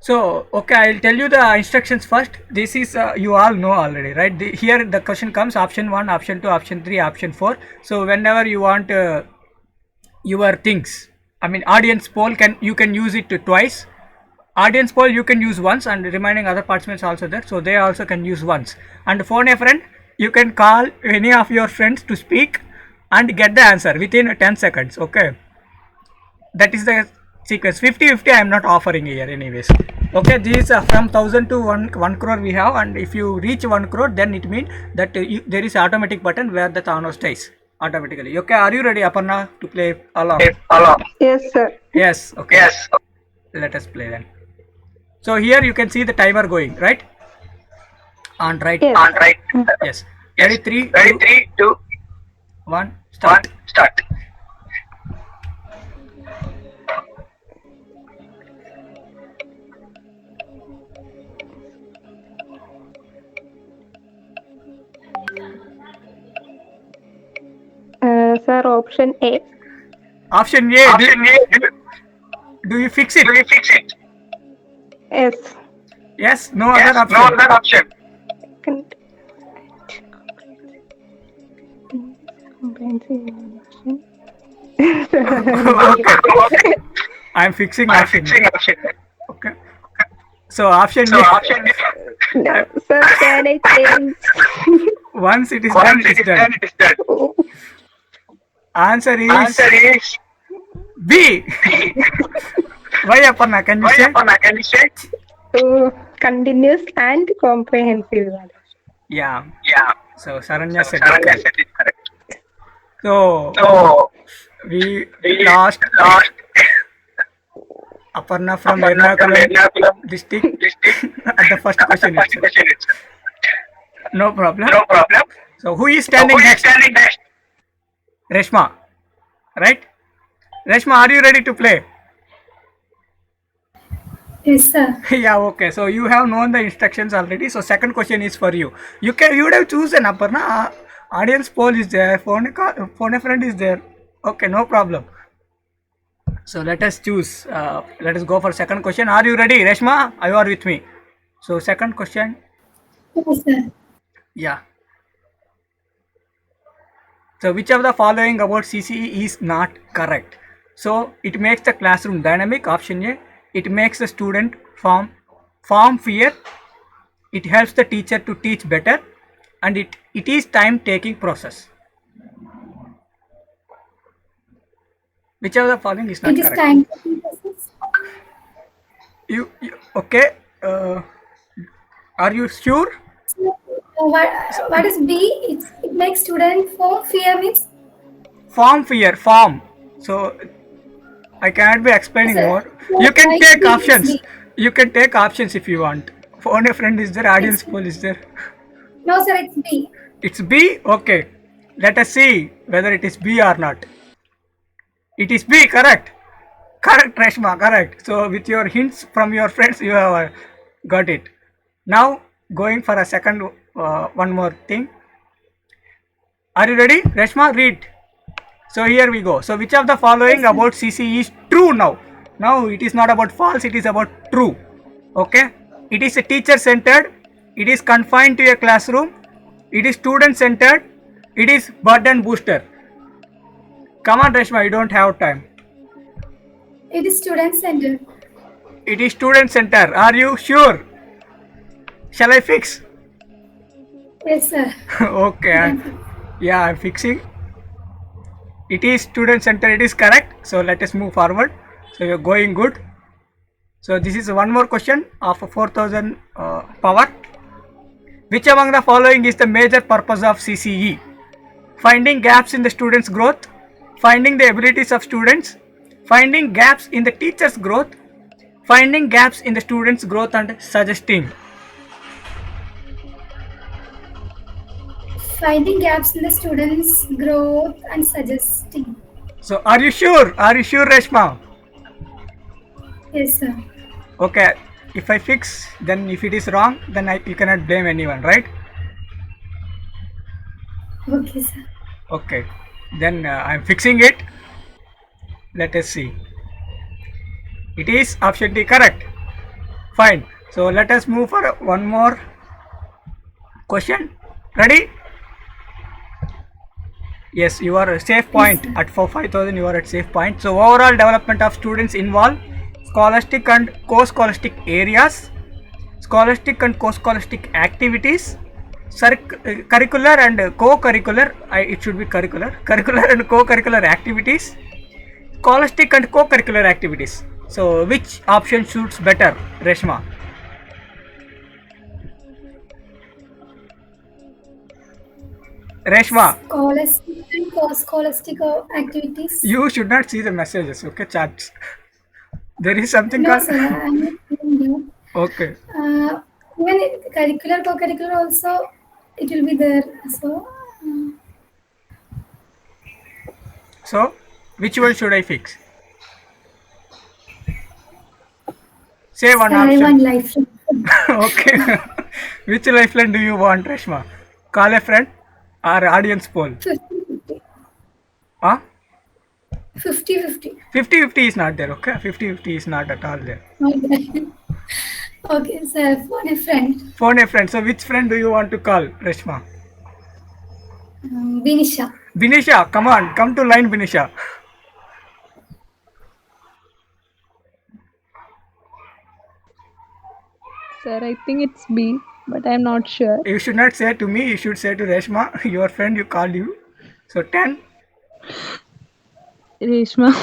So, okay, I'll tell you the instructions first. This is, you all know already, right? Here the question comes option 1, option 2, option 3, option 4. So, whenever you want your things, I mean audience poll, you can use it twice. Audience poll you can use once, and remaining other participants also there, so they also can use once. And phone a friend, you can call any of your friends to speak and get the answer within 10 seconds. Okay, that is the sequence. 50-50 I am not offering here anyways. Okay, these are from 1000 to 1 crore we have, and if you reach 1 crore, then it means that there is automatic button where the Thanos stays automatically. Okay, are you ready, Aparna, to play along? Yes, sir. Yes. Okay. Yes. Let us play then. So here you can see the timer going, right? On right. Yes. Yes. Ready? 3, 2, 1. Start. Sir, option A. Option A. Do you fix it? Yes. Yes. No other option. Second. Comprehensive evaluation. Okay. I am fixing option. Okay. So option A. No, sir, can I change? Once it is done, it is done. Oh, Answer is B. Why, Aparna? Can you say? continuous and comprehensive evaluation. Yeah. So Saranya said it correct. So we lost Aparna from Ernakulam district at the first question itself. No problem. So who is standing next? Reshma, right? Reshma, are you ready to play? Yes, sir. Yeah, okay. So you have known the instructions already. So second question is for you. You would have chosen Aparna. Audience poll is there. Phone a friend is there. Okay, no problem. So let us choose. Let us go for second question. Are you ready, Reshma? You are with me. So second question. Yes, sir. Yeah. So which of the following about CCE is not correct? So it makes the classroom dynamic. Option A. It makes the student form fear. It helps the teacher to teach better, and it is time taking process. Which of the following is not It is correct? time taking process. You okay? Are you sure? So, what is B? It makes student form fear means. Form fear. So I cannot be explaining Sir, more. You can like take B is options. B. You can take options if you want. Phone a friend is there. Audience poll is there. No, sir, it's B. It's B. Okay. Let us see whether it is B or not. It is B. Correct. Correct, Reshma. Correct. So with your hints from your friends, you have got it. Now going for a second, one more thing. Are you ready, Reshma? Read. So here we go. So which of the following about CC is true now? Now it is not about false, it is about true. Okay. It is a teacher centered. It is confined to a classroom. It is student centered. It is burden booster. Come on, Reshma, you don't have time. It is student centered. It is student center. Are you sure? Shall I fix? Yes, sir. Okay. Yeah, I'm fixing. It is student center. It is correct. So let us move forward. So you're going good. So this is one more question of 4000 power. Which among the following is the major purpose of CCE? Finding gaps in the students' growth, finding the abilities of students, finding gaps in the teachers' growth, finding gaps in the students' growth and suggesting. Finding gaps in the students' growth and suggesting. So are you sure? Are you sure, Reshma? Yes, sir. Okay. If I fix, then if it is wrong, then you cannot blame anyone, right? Okay, sir. Okay. Then I'm fixing it. Let us see. It is option D correct. Fine. So let us move for one more question. Ready? Yes, you are a safe point. Yes, At 5000 you are at safe point. So overall development of students involve scholastic and co-scholastic areas, scholastic and co-scholastic activities, curricular and co-curricular, it should be curricular and co-curricular activities, scholastic and co-curricular activities. So which option suits better, Reshma? Reshma, Scholastic and co-scholastic activities. you should not see the messages, okay, chats. There is something No, called, sir. I'm not seeing you. okay. Even curricular, co-curricular also, it will be there. So, So which one should I fix? Say one I option. want life. Okay. Which lifeline do you want, Reshma? Call a friend or audience poll? 50-50. Huh? 50-50. 50-50 is not there, okay? 50-50 is not at all there. Okay, sir. Phone a friend. Phone a friend. So which friend do you want to call, Reshma? Binisha. Binisha, come on. Come to line, Binisha. Sir, I think it's B, but I'm not sure. You should not say to me. You should say to Reshma, your friend you called you. So 10. Reshma.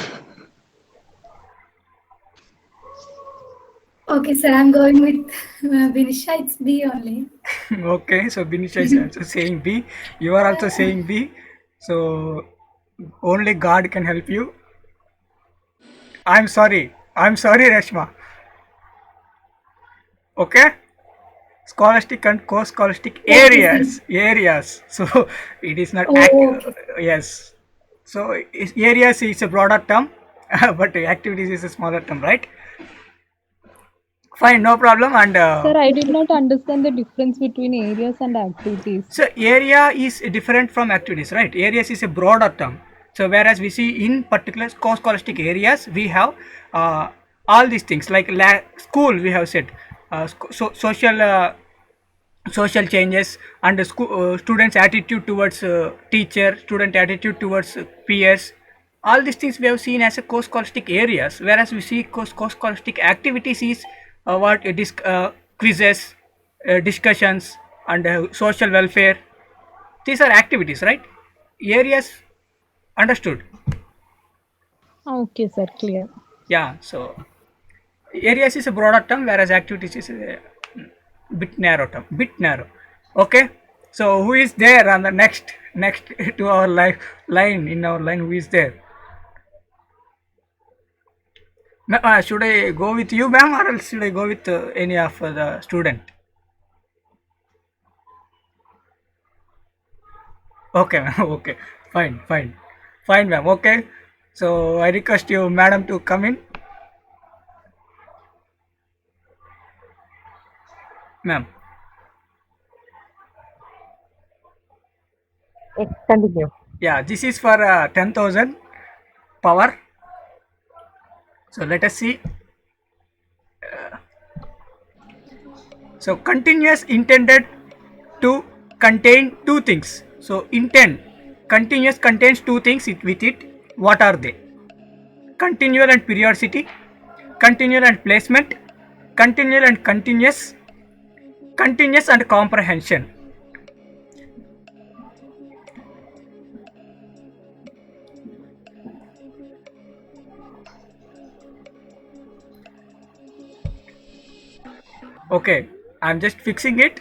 Okay, sir. I'm going with Binisha. It's B only. Okay. So Binisha is also saying B. You are also saying B. So only God can help you. I'm sorry. I'm sorry, Reshma. Okay? Scholastic and co-scholastic areas. So it is not Okay. yes. So areas is a broader term, but activities is a smaller term, right? Fine, no problem. And Sir, I did not understand the difference between areas and activities. so area is different from activities, right? Areas is a broader term. So whereas we see in particular co-scholastic areas, we have all these things like school. We have said social changes and students' attitude towards teacher, student attitude towards peers. All these things we have seen as a co-scholastic areas, whereas we see co-scholastic activities is quizzes, discussions, and social welfare. These are activities, right? Areas, understood? Okay, sir, clear. Yeah. So areas is a broader term, whereas activities is a bit narrow term, bit narrow. Okay. So who is there on the next to our line in our line? Who is there? Should I go with you, ma'am, or else should I go with any of the student? Okay, ma'am. Okay. Fine, ma'am. Okay. So I request you, madam, to come in. Ma'am. Continue. Yeah, this is for 10,000 power. So let us see. So continuous intended to contain two things. So continuous contains two things with it. What are they? Continual and periodicity, continual and placement, continual and continuous, continuous and comprehension. Okay, I'm just fixing it.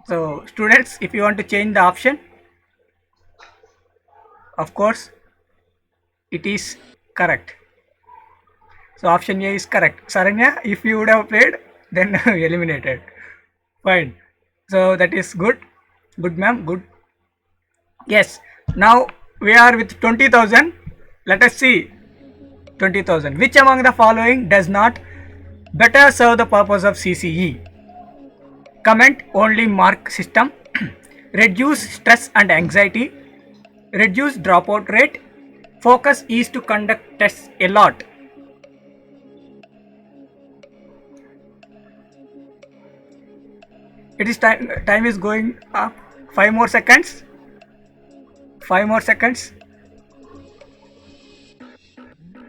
So students, if you want to change the option, of course it is correct. So option A is correct. Saranya, if you would have played, then eliminated. Fine. So that is good. Good, ma'am. Good. Yes. Now we are with 20,000. Let us see 20,000. Which among the following does not better serve the purpose of CCE? Comment only mark system, reduce stress and anxiety, reduce dropout rate, focus is to conduct tests a lot. It is time is going up. 5 more seconds. 5 more seconds.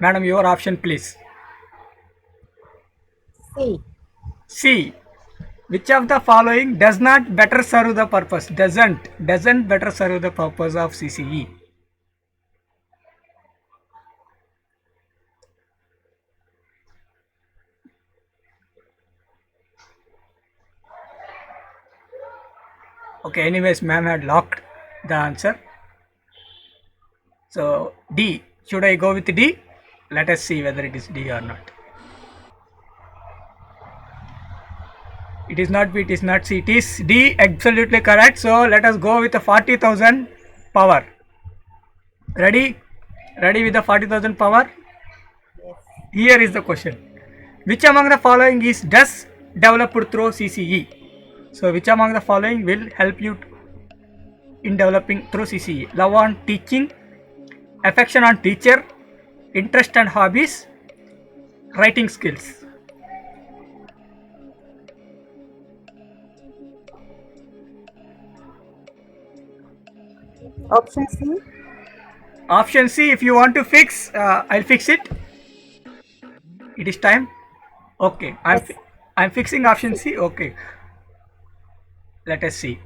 Madam, your option please. C. C. Which of the following does not better serve the purpose? Doesn't better serve the purpose of CCE. Okay, anyways, ma'am had locked the answer. So D. Should I go with D? Let us see whether it is D or not. It is not B, it is not C, it is D, absolutely correct. So let us go with the 40,000 power. Ready? Ready with the 40,000 power? Yes. Here is the question. Which among the following is does developed through CCE? So which among the following will help you in developing through CCE? Love on teaching, affection on teacher, interest and hobbies, writing skills. Option C. Option C, if you want to fix, I'll fix it. It is time. Okay, I'm fixing option C. Okay, let us see.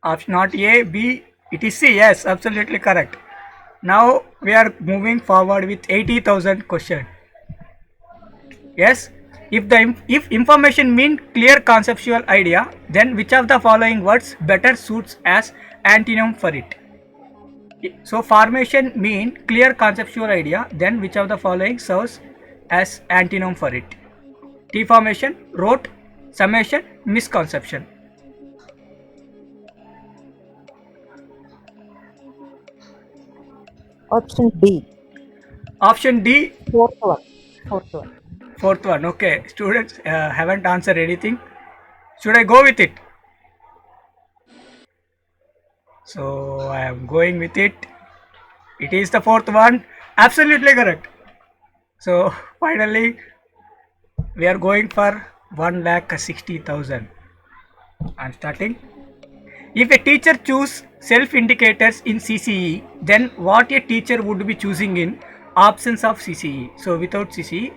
Option not A, B, it is C. Yes, absolutely correct. Now we are moving forward with 80,000 question. Yes, if information mean clear conceptual idea, then which of the following words better suits as antonym for it? So formation mean clear conceptual idea, then which of the following serves as antonym for it? Deformation, rote, summation, misconception. Option D. Option D. Fourth one. Fourth one. Fourth one. Okay, students haven't answered anything. Should I go with it? So I am going with it. It is the fourth one. Absolutely correct. So finally we are going for 1,60,000. I'm starting. If a teacher choose self indicators in CCE, then what a teacher would be choosing in absence of CCE? So without CCE,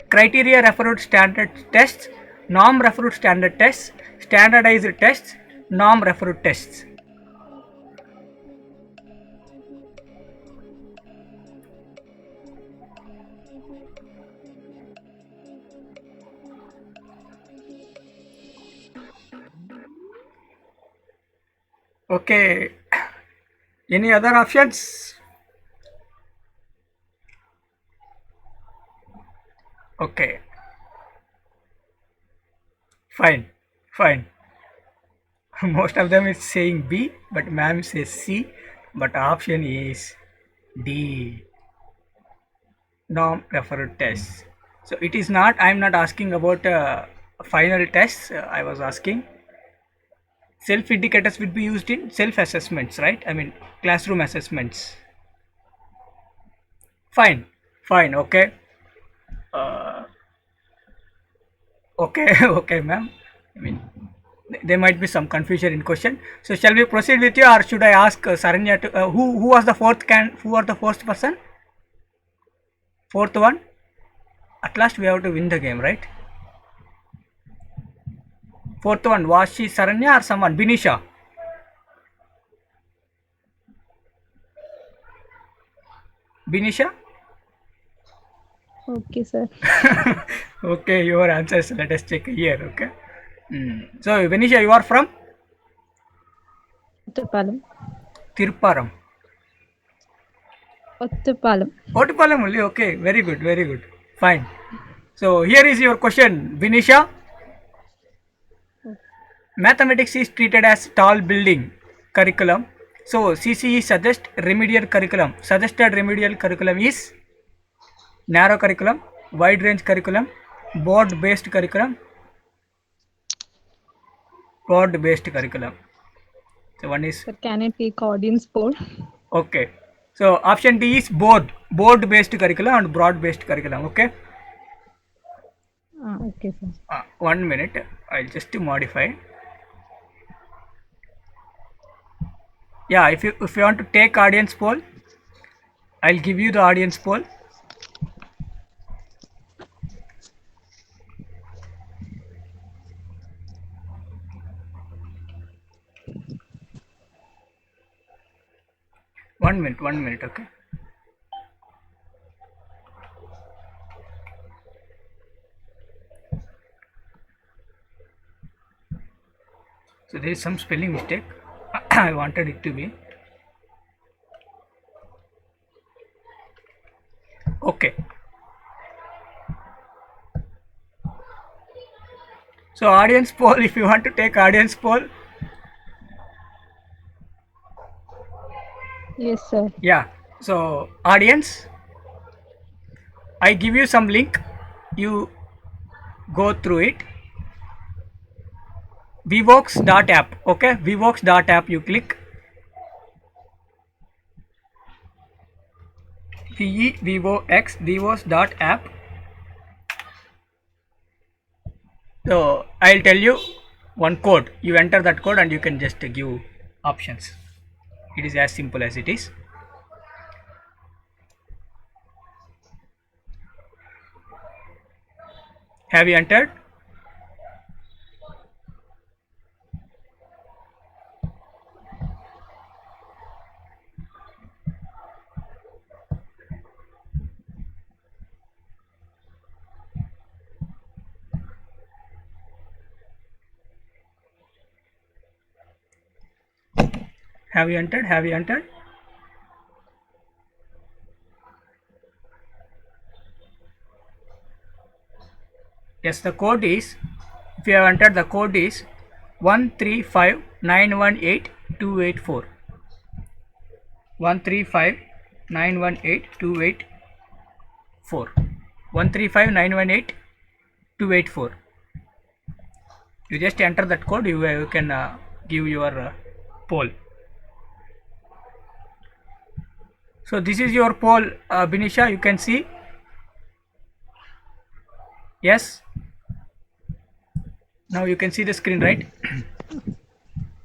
criteria referred standard tests, norm referred standard tests, standardized tests, norm referred tests. Okay, any other options? Okay, fine. Most of them is saying B, but ma'am says C, but option is D, norm referred tests. So it is not, I am not asking about final tests, I was asking self indicators will be used in self assessments, right? I mean classroom assessments. Fine, okay. Okay, okay, ma'am. I mean, there might be some confusion in question. So, shall we proceed with you, or should I ask Saranya to who was the fourth? Who are the fourth person? Fourth one. At last, we have to win the game, right? Fourth one, was she Saranya or someone? Binisha. Binisha. Okay, sir. Okay, your answers. Let us check here. Okay. So, Venetia, you are from Ottapalam. Tirparam. Ottapalam. Ottapalam only. Okay. Very good. Very good. Fine. So, here is your question, Venetia. Mathematics is treated as tall building curriculum. So, CCE suggests remedial curriculum. Suggested remedial curriculum is narrow curriculum, wide range curriculum, board based curriculum, board based curriculum. So, one is Sir, can I take audience poll? okay. So, option D is board based curriculum and broad based curriculum. Okay. Okay, sir. 1 minute. I'll just modify. Yeah, if you want to take audience poll, I'll give you the audience poll. One minute, okay. So there is some spelling mistake. I wanted it to be okay. So audience poll, if you want to take audience poll, Yes, sir. yeah. So audience, I give you some link, you go through it. Vvox.app, okay. Vvox.app, you click. Vvox.app. So I'll tell you one code. You enter that code and you can just give options. It is as simple as it is. Have you entered? Have you entered? Have you entered? Yes, the code is, if you have entered, the code is 135918284. 135918284. 135918284. You just enter that code, you can give your poll. So this is your poll, Binisha, you can see. Yes. Now you can see the screen, right?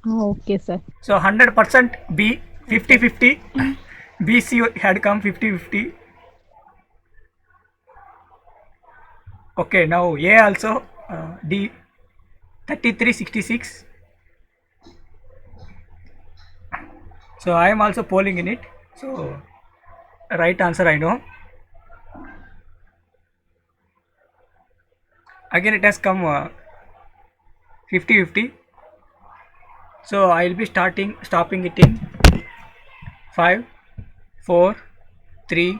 Okay, sir. So 100% B, 50-50. BC had come 50-50. Okay, now A also, D 33-66. So I am also polling in it. So right answer I know. Again it has come 50-50. So I will be stopping it in 5, 4, 3,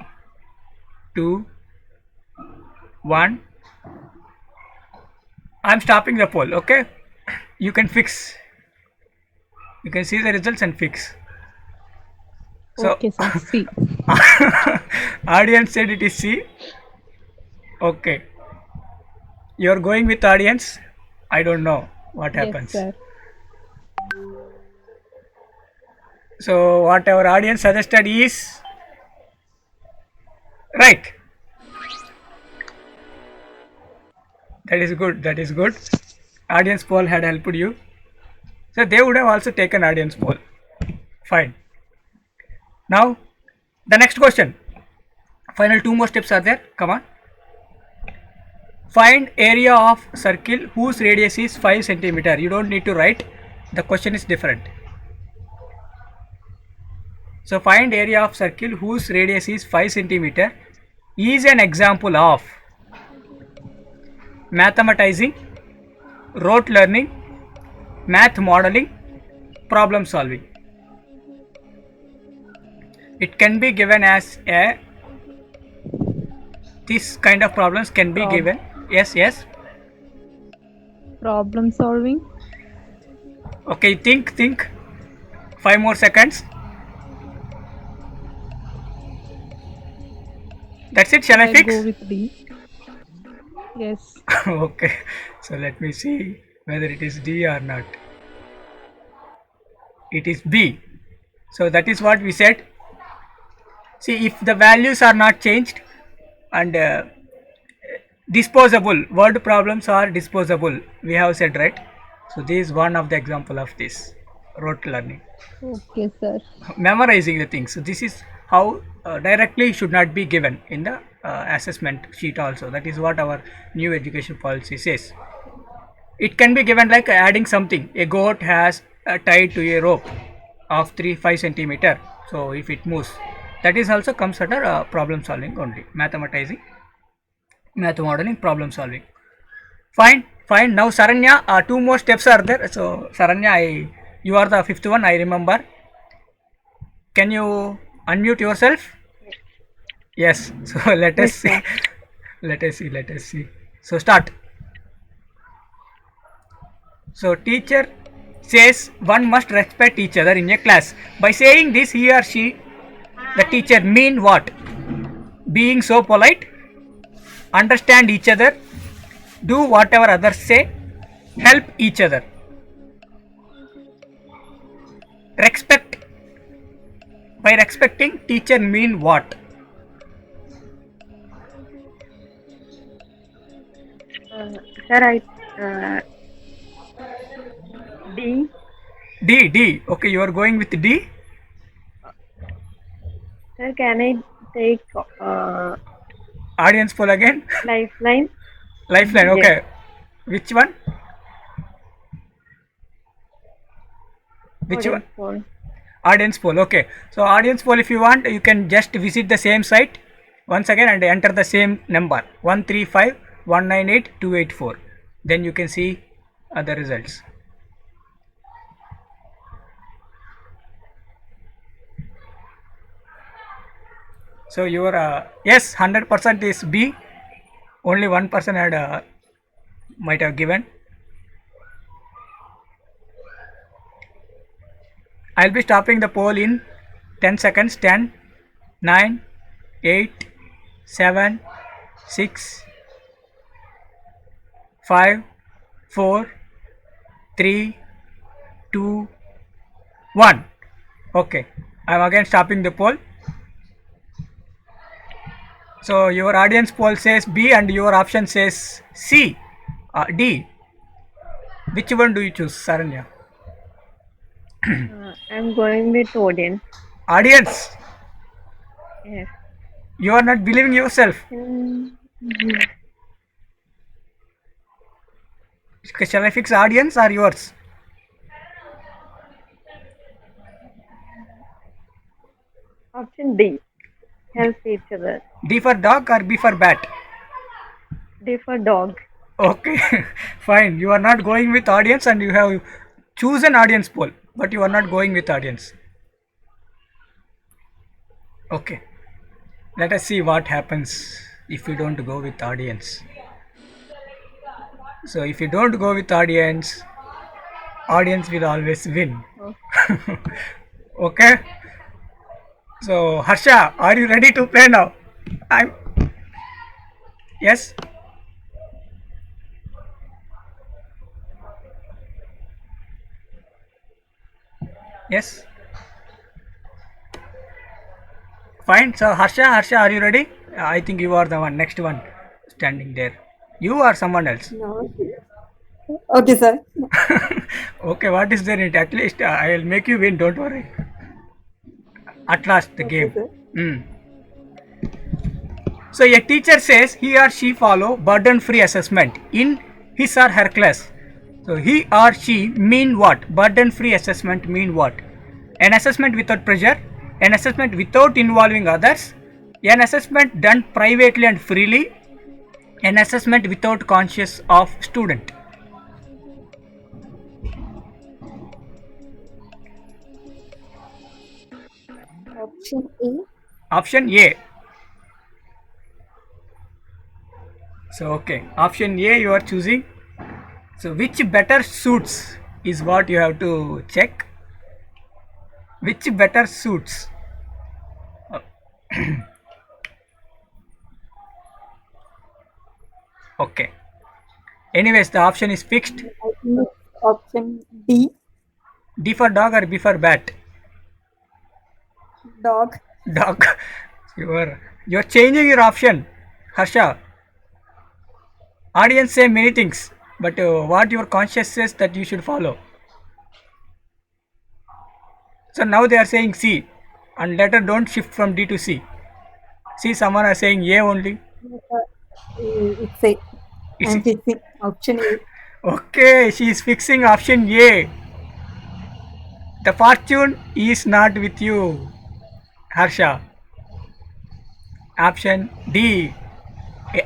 2, 1. I am stopping the poll. Okay, you can fix. You can see the results and fix. So, Okay, sir. C. audience said it is C. Okay. You are going with audience. I don't know what happens. Yes, sir. So what our audience suggested is right. That is good. That is good. Audience poll had helped you. So they would have also taken audience poll. Fine. Now the next question. Final 2 more steps are there. Come on. Find area of circle whose radius is 5 centimeter. You don't need to write. The question is different. So find area of circle whose radius is 5 centimeter is an example of mathematizing, rote learning, math modeling, problem solving. It can be given as a, this kind of problems can be given. Yes, yes. Problem solving. Okay, think. 5 more seconds. That's it. Shall I I'll fix? go with D. Yes. Okay, so let me see whether it is D or not. It is B. So that is what we said. See, if the values are not changed and disposable, word problems are disposable, we have said, right? So this is one of the example of this rote learning, Okay, sir. memorizing the things. So this is how directly should not be given in the assessment sheet also. That is what our new education policy says. It can be given like adding something. A goat has tied to a rope of 3-5 centimeter. So if it moves, that is also comes under problem solving only. Mathematizing, math modeling, problem solving. Fine. Now Saranya, 2 more steps are there. So Saranya, you are the 5th one. I remember. Can you unmute yourself? Yes. So let us see. Let us see. So start. So teacher says one must respect each other in a class. By saying this, he or she, the teacher, mean what? Being so polite, understand each other, do whatever others say, help each other. Respect. By respecting, teacher mean what? Sir, D. D. Okay, you are going with D. Sir, can I take Audience poll again. lifeline? Lifeline. Okay. Yes. Which one? Which one? Phone. Audience poll. Okay. So audience poll, if you want, you can just visit the same site once again and enter the same number 135198284. Then you can see the results. So your yes, 100% is B. Only 1% had might have given. I'll be stopping the poll in 10 seconds. 10, 9, 8, 7, 6, 5, 4, 3, 2, 1. Okay, I'm again stopping the poll. So your audience poll says B and your option says C, D. Which one do you choose, Saranya? I'm going with audience. Audience, Yes. you are not believing yourself. Shall I fix audience or yours? Option D. Help each other. D for dog or B for bat? D for dog. Okay, fine. You are not going with audience and you have chosen audience poll, but you are not going with audience. Okay, let us see what happens if you don't go with audience. So if you don't go with audience will always win. Okay. So Harsha, are you ready to play now? Yes. Yes. Fine. So Harsha, are you ready? I think you are the one, next one standing there. You or someone else? No. Okay, sir. Okay, what is there in it? At least I will make you win, don't worry. At last the game. So a teacher says he or she follow burden-free assessment in his or her class. So he or she mean what? Burden-free assessment mean what? An assessment without pressure, an assessment without involving others, An assessment done privately and freely. An assessment without conscious of student. Option A. Option A. So okay, option A you are choosing. So which better suits is what you have to check. Which better suits? Okay. Anyways, the option is fixed. I think it's option D. D for dog or B for bat? Dog. Dog. You're changing your option, Harsha. Audience say many things, but what your conscious says that you should follow. So now they are saying C, and later don't shift from D to C. See, someone are saying A only. It's A. It's I'm fixing option A. okay, she is fixing option A. The fortune is not with you, Harsha. Option D,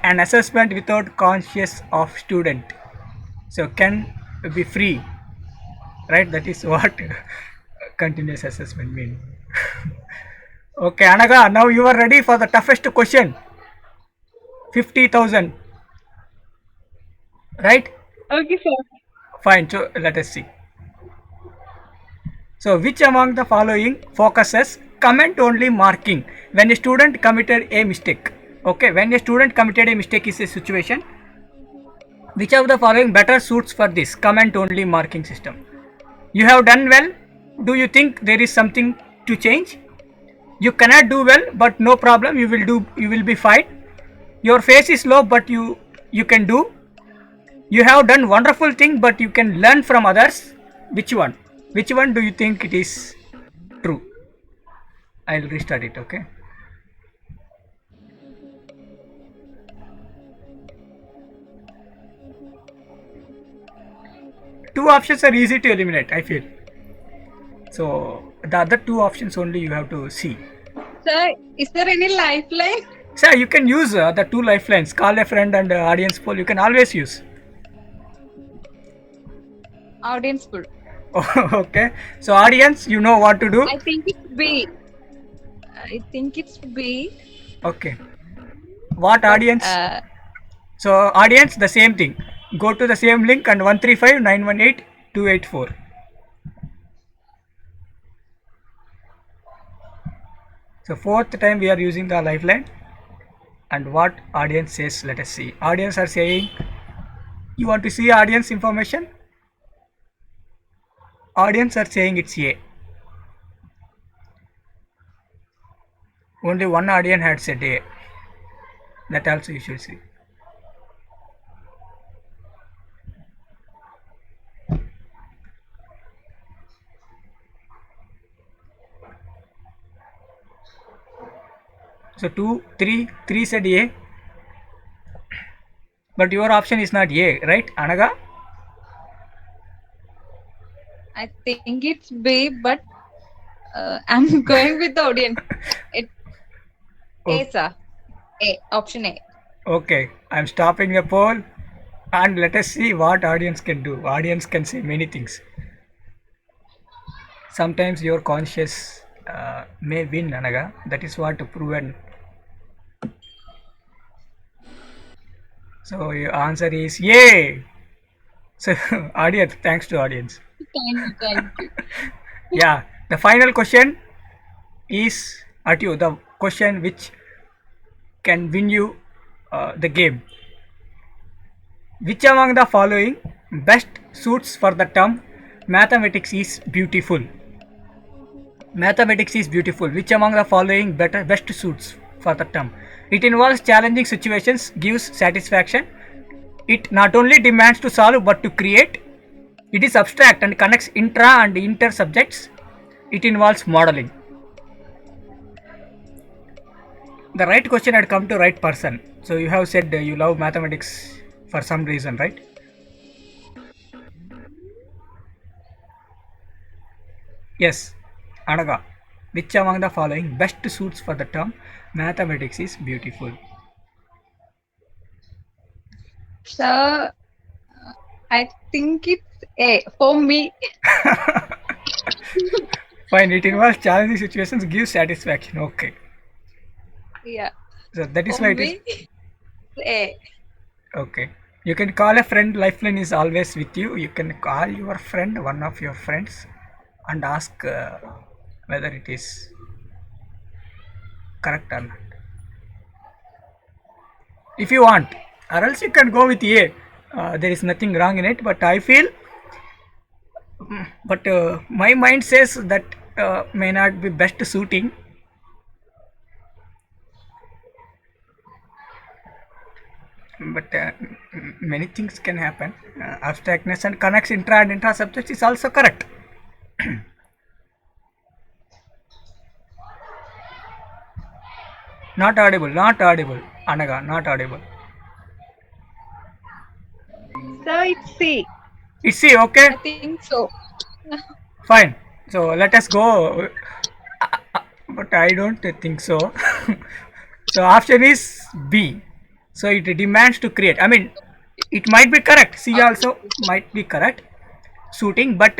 an assessment without conscious of student. So can be free, right? That is what continuous assessment mean. Okay, Anaga, now you are ready for the toughest question. 50,000, right? Okay, sir. Fine, so let us see. So which among the following focuses comment only marking when a student committed a mistake? Okay, when a student committed a mistake is a situation. Which of the following better suits for this comment only marking system? You have done well. Do you think there is something to change? You cannot do well, but no problem. You will be fine. Your face is low, but you can do. You have done wonderful thing, but you can learn from others. Which one? Which one do you think it is true? I'll restart it, okay? Two options are easy to eliminate, I feel. So the other two options only you have to see. Sir, is there any lifeline? Sir, you can use the two lifelines, call a friend and audience poll. You can always use. Audience pool. Okay. So audience, you know what to do. I think it's B. I think it's B. Okay. What audience? So audience, the same thing. Go to the same link and 135-918-284. So fourth time we are using the lifeline. And what audience says, let us see. Audience are saying, you want to see audience information? Audience are saying it's A. Only one audience had said A. That also you should see. So 3 said A. But your option is not A, right, Anaga? I think it's B, but I'm going with the audience. A, sir. A. Option A. Okay, I'm stopping the poll and let us see what audience can do. Audience can say many things. Sometimes your conscious may win, Anaga. That is what proven. So your answer is yay. So audience, thanks to audience. Thank you. Yeah, the final question is at you. The question which can win you the game. Which among the following best suits for the term mathematics is beautiful? Mathematics is beautiful. Which among the following best suits for the term? It involves challenging situations, gives satisfaction. It not only demands to solve but to create. It is abstract and connects intra and inter subjects. It involves modeling. The right question had come to right person. So you have said you love mathematics for some reason, right? Yes, Anaga. Which among the following best suits for the term mathematics is beautiful? So I think it's A for me. Fine, it involves challenging situations, gives satisfaction. Okay. Yeah. So that is For why it me, is. A. Okay. You can call a friend, lifeline is always with you. You can call your friend, one of your friends, and ask whether it is correct or not. If you want, or else you can go with A. There is nothing wrong in it, but I feel, but my mind says that may not be best suiting. But many things can happen. Abstractness and connects intra and intra subjects is also correct. Not audible, not audible. Anaga, not audible. So it's C. It's C, okay? I think so. Fine. So let us go. But I don't think so. So option is B. So it demands to create. I mean, it might be correct. C also might be correct. Suiting, but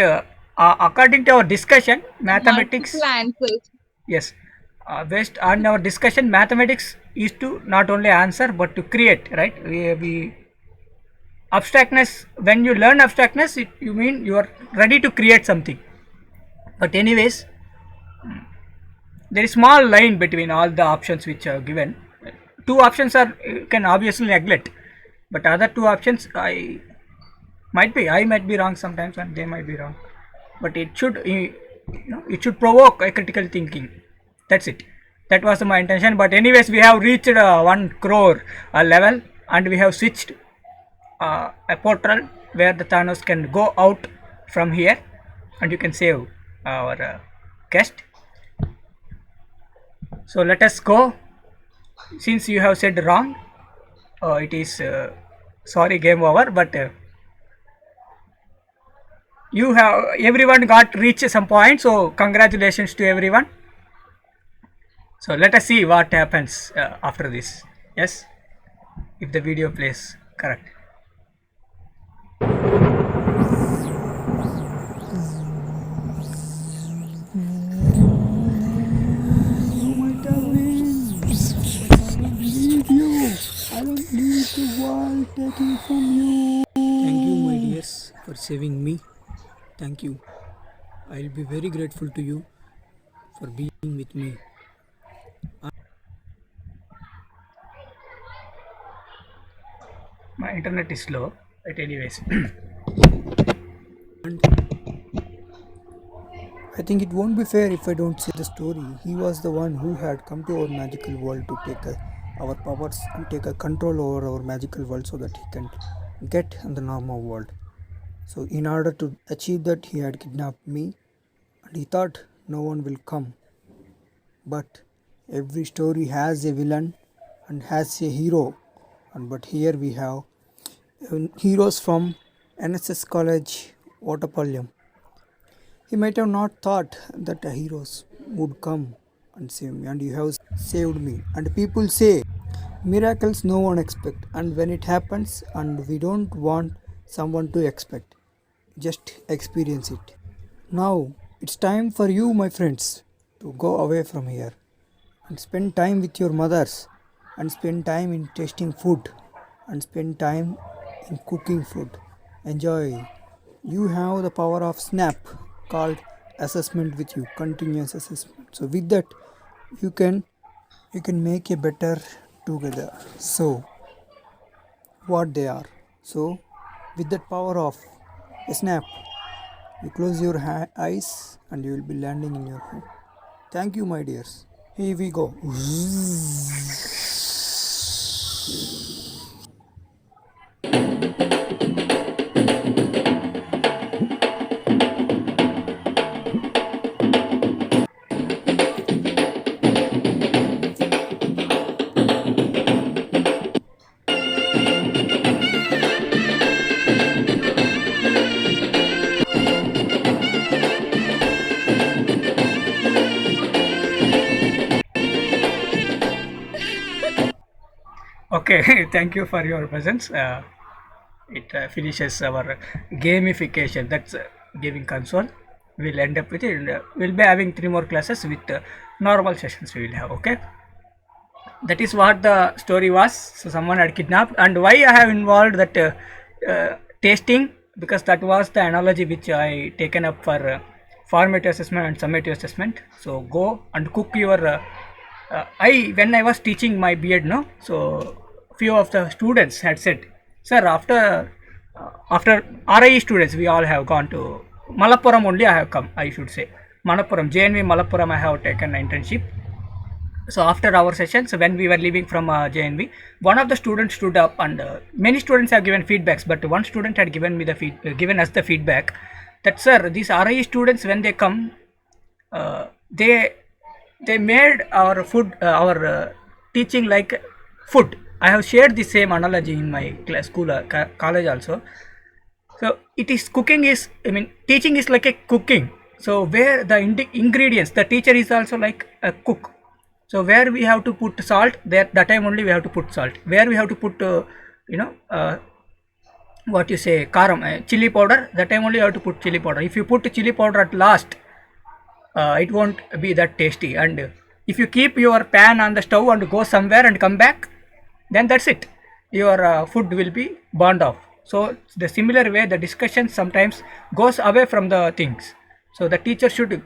according to our discussion, mathematics. Multiple answers. Yes. Based on our discussion, mathematics is to not only answer but to create, right? We abstractness, when you learn abstractness, you mean you are ready to create something. But anyways, there is small line between all the options which are given. Two options are you can obviously neglect, but other two options I might be wrong sometimes and they might be wrong, but it should it should provoke a critical thinking. That's it. That was my intention. But anyways, we have reached 1 crore level, and we have switched a portal where the Thanos can go out from here, and you can save our guest. So let us go. Since you have said wrong, it is sorry, game over. But you have everyone got reached some point. So congratulations to everyone. So let us see what happens after this. Yes, if the video plays correct. I don't need the world taking from you. Thank you, my dears, for saving me. Thank you. I'll be very grateful to you for being with me. My internet is slow, but anyways. And I think it won't be fair if I don't say the story. He was the one who had come to our magical world to take our powers and take a control over our magical world so that he can get in the normal world. So in order to achieve that, he had kidnapped me, and he thought no one will come. But every story has a villain and has a hero, but here we have heroes from NSS College, Vatapalyam. He might have not thought that the heroes would come and save me, and you have saved me. And people say miracles no one expect, and when it happens, and we don't want someone to expect, just experience it. Now it's time for you, my friends, to go away from here and spend time with your mothers, and spend time in tasting food, and spend time in cooking food. Enjoy. You have the power of snap called assessment with you, continuous assessment. So with that, you can make a better together. So what they are. So with that power of a snap, you close your eyes and you will be landing in your home. Thank you, my dears. Here we go. Okay, thank you for your presence. It finishes our gamification. That's giving console. We'll end up with it. And, we'll be having 3 more classes with normal sessions. We will have. Okay. That is what the story was. So someone had kidnapped, and why I have involved that tasting, because that was the analogy which I taken up for formative assessment and summative assessment. So go and cook your. When I was teaching my B.Ed, no, so few of the students had said, sir, after RIE students, we all have gone to Malappuram only. I have come. I should say Malappuram, JNV Malappuram. I have taken an internship. So after our sessions, when we were leaving from JNV, one of the students stood up, and many students have given feedbacks, but one student had given me the given us the feedback that, sir, these RIE students, when they come, they made our food, our teaching like food. I have shared the same analogy in my school, college also. So it is cooking is, I mean, teaching is like a cooking. So where the ingredients, the teacher is also like a cook. So where we have to put salt, that time only we have to put salt. Where we have to put, what you say, karam, chili powder, that time only you have to put chili powder. If you put chili powder at last, it won't be that tasty. And if you keep your pan on the stove and go somewhere and come back, then that's it. Your food will be burned off. So the similar way, the discussion sometimes goes away from the things. So the teacher should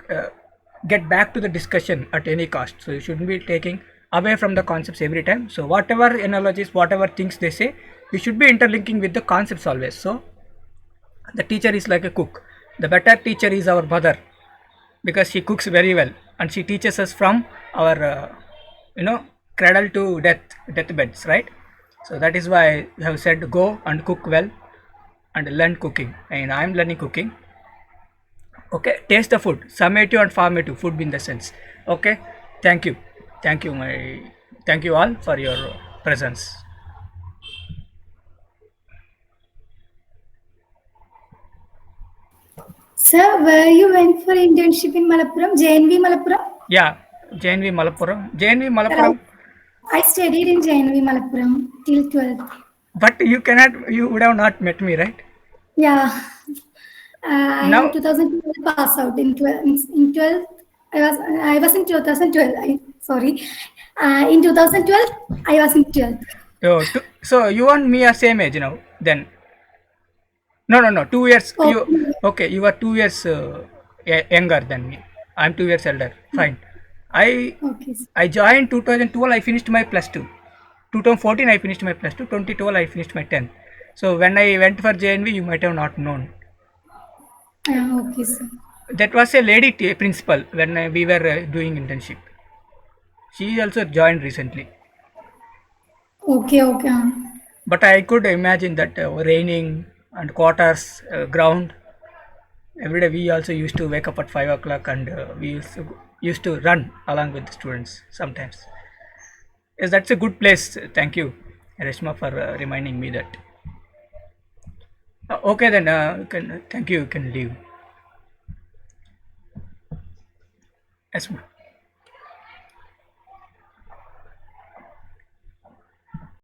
get back to the discussion at any cost. So you shouldn't be taking away from the concepts every time. So whatever analogies, whatever things they say, you should be interlinking with the concepts always. So the teacher is like a cook. The better teacher is our mother, because she cooks very well and she teaches us from our cradle to deathbeds, right? So that is why I have said go and cook well and learn cooking, and I am learning cooking. Okay, taste the food, summative and formative food in the sense. Okay, thank you all for your presence. Sir, where you went for internship in Malappuram, JNV Malappuram? Yeah, JNV Malappuram. I studied in JNV Malappuram till 12th. But you would have not met me, right? Yeah. I Now- am 2012 pass out in 12th. I was in 2012. Sorry. In 2012, I was in 12th. Oh, so you and me are same age now then? No, 2 years. Okay. You are 2 years younger than me. I am 2 years elder. Fine. I joined 2012. I finished my plus 2. 2014 I finished my plus 2. 2012 I finished my 10th. So when I went for JNV, you might have not known. Okay, sir. That was a lady principal when we were doing internship. She also joined recently. Okay. But I could imagine that raining and quarters, ground. Every day we also used to wake up at 5 o'clock, and we used to run along with the students sometimes. Yes, that's a good place. Thank you, Reshma, for reminding me that. Okay, then thank you. You can leave. Yes, ma'am.